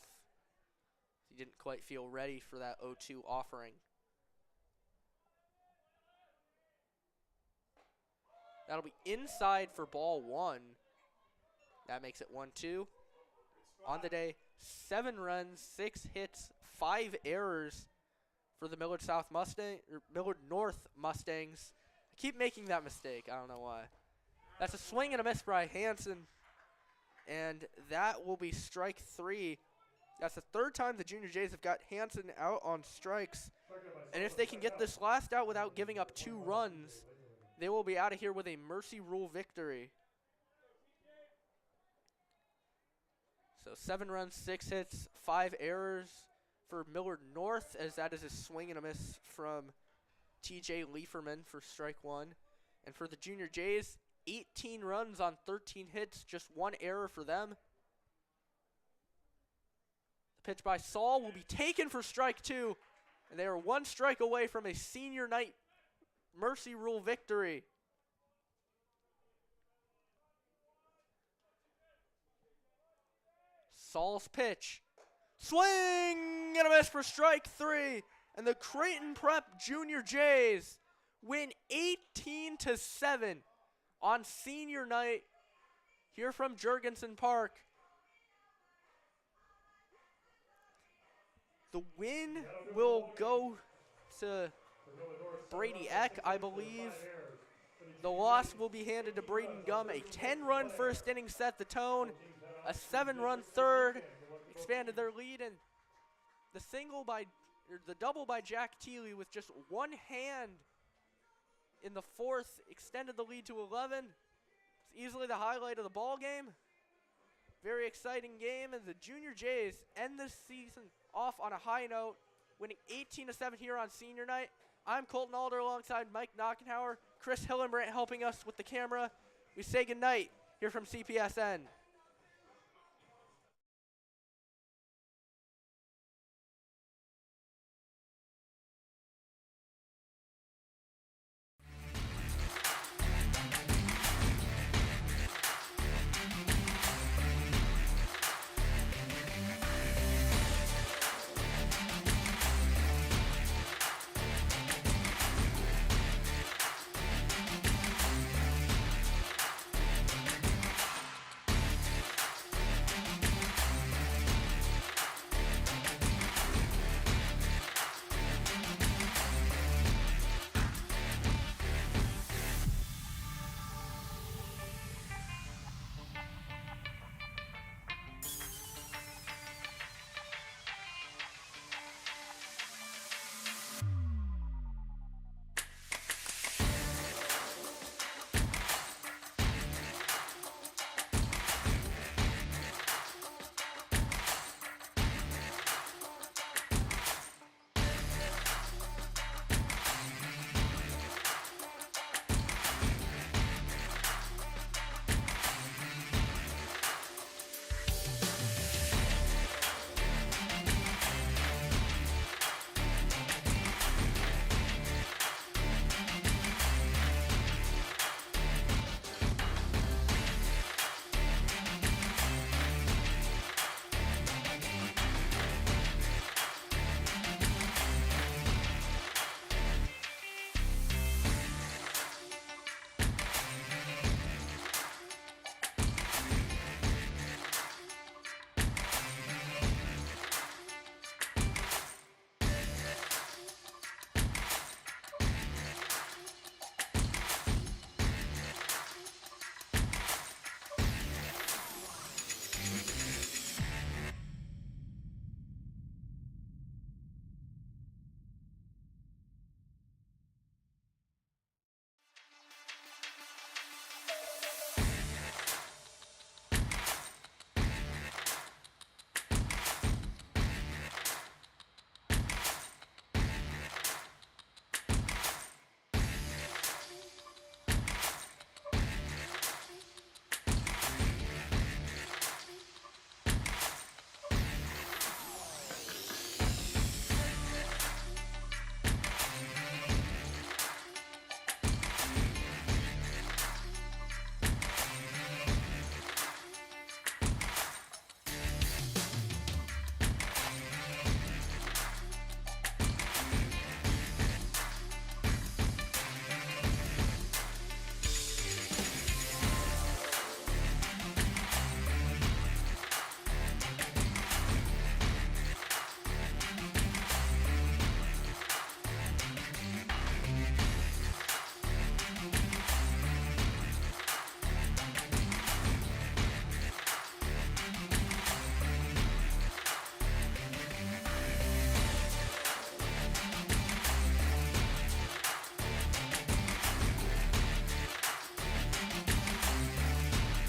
He didn't quite feel ready for that 0-2 offering. That'll be inside for ball 1. That makes it 1-2. On the day, 7 runs, 6 hits, 5 errors for the Millard North Mustangs. I keep making that mistake. I don't know why. That's a swing and a miss by Hansen. And that will be strike 3. That's the 3rd time the Junior Jays have got Hansen out on strikes. And if they can get this last out without giving up 2 runs, they will be out of here with a mercy rule victory. So 7 runs, 6 hits, 5 errors for Millard North, as that is a swing and a miss from TJ Lieferman for strike 1. And for the Junior Jays, 18 runs on 13 hits, just 1 error for them. The pitch by Saul will be taken for strike 2, and they are 1 strike away from a senior night mercy rule victory. Saul's pitch. Swing and a miss for strike 3. And the Creighton Prep Junior Jays win 18-7 on senior night here from Jurgensen Park. The win will go to Brady Eck, I believe. The loss will be handed to Braden Gum. A 10-run first inning set the tone. A 7-run third expanded their lead, and the double by Jack Teeley with just 1 hand in the 4th extended the lead to 11. It's easily the highlight of the ball game. Very exciting game, and the Junior Jays end this season off on a high note, winning 18-7 here on senior night. I'm Colton Alder alongside Mike Knockenhauer, Chris Hillenbrandt helping us with the camera. We say goodnight here from CPSN.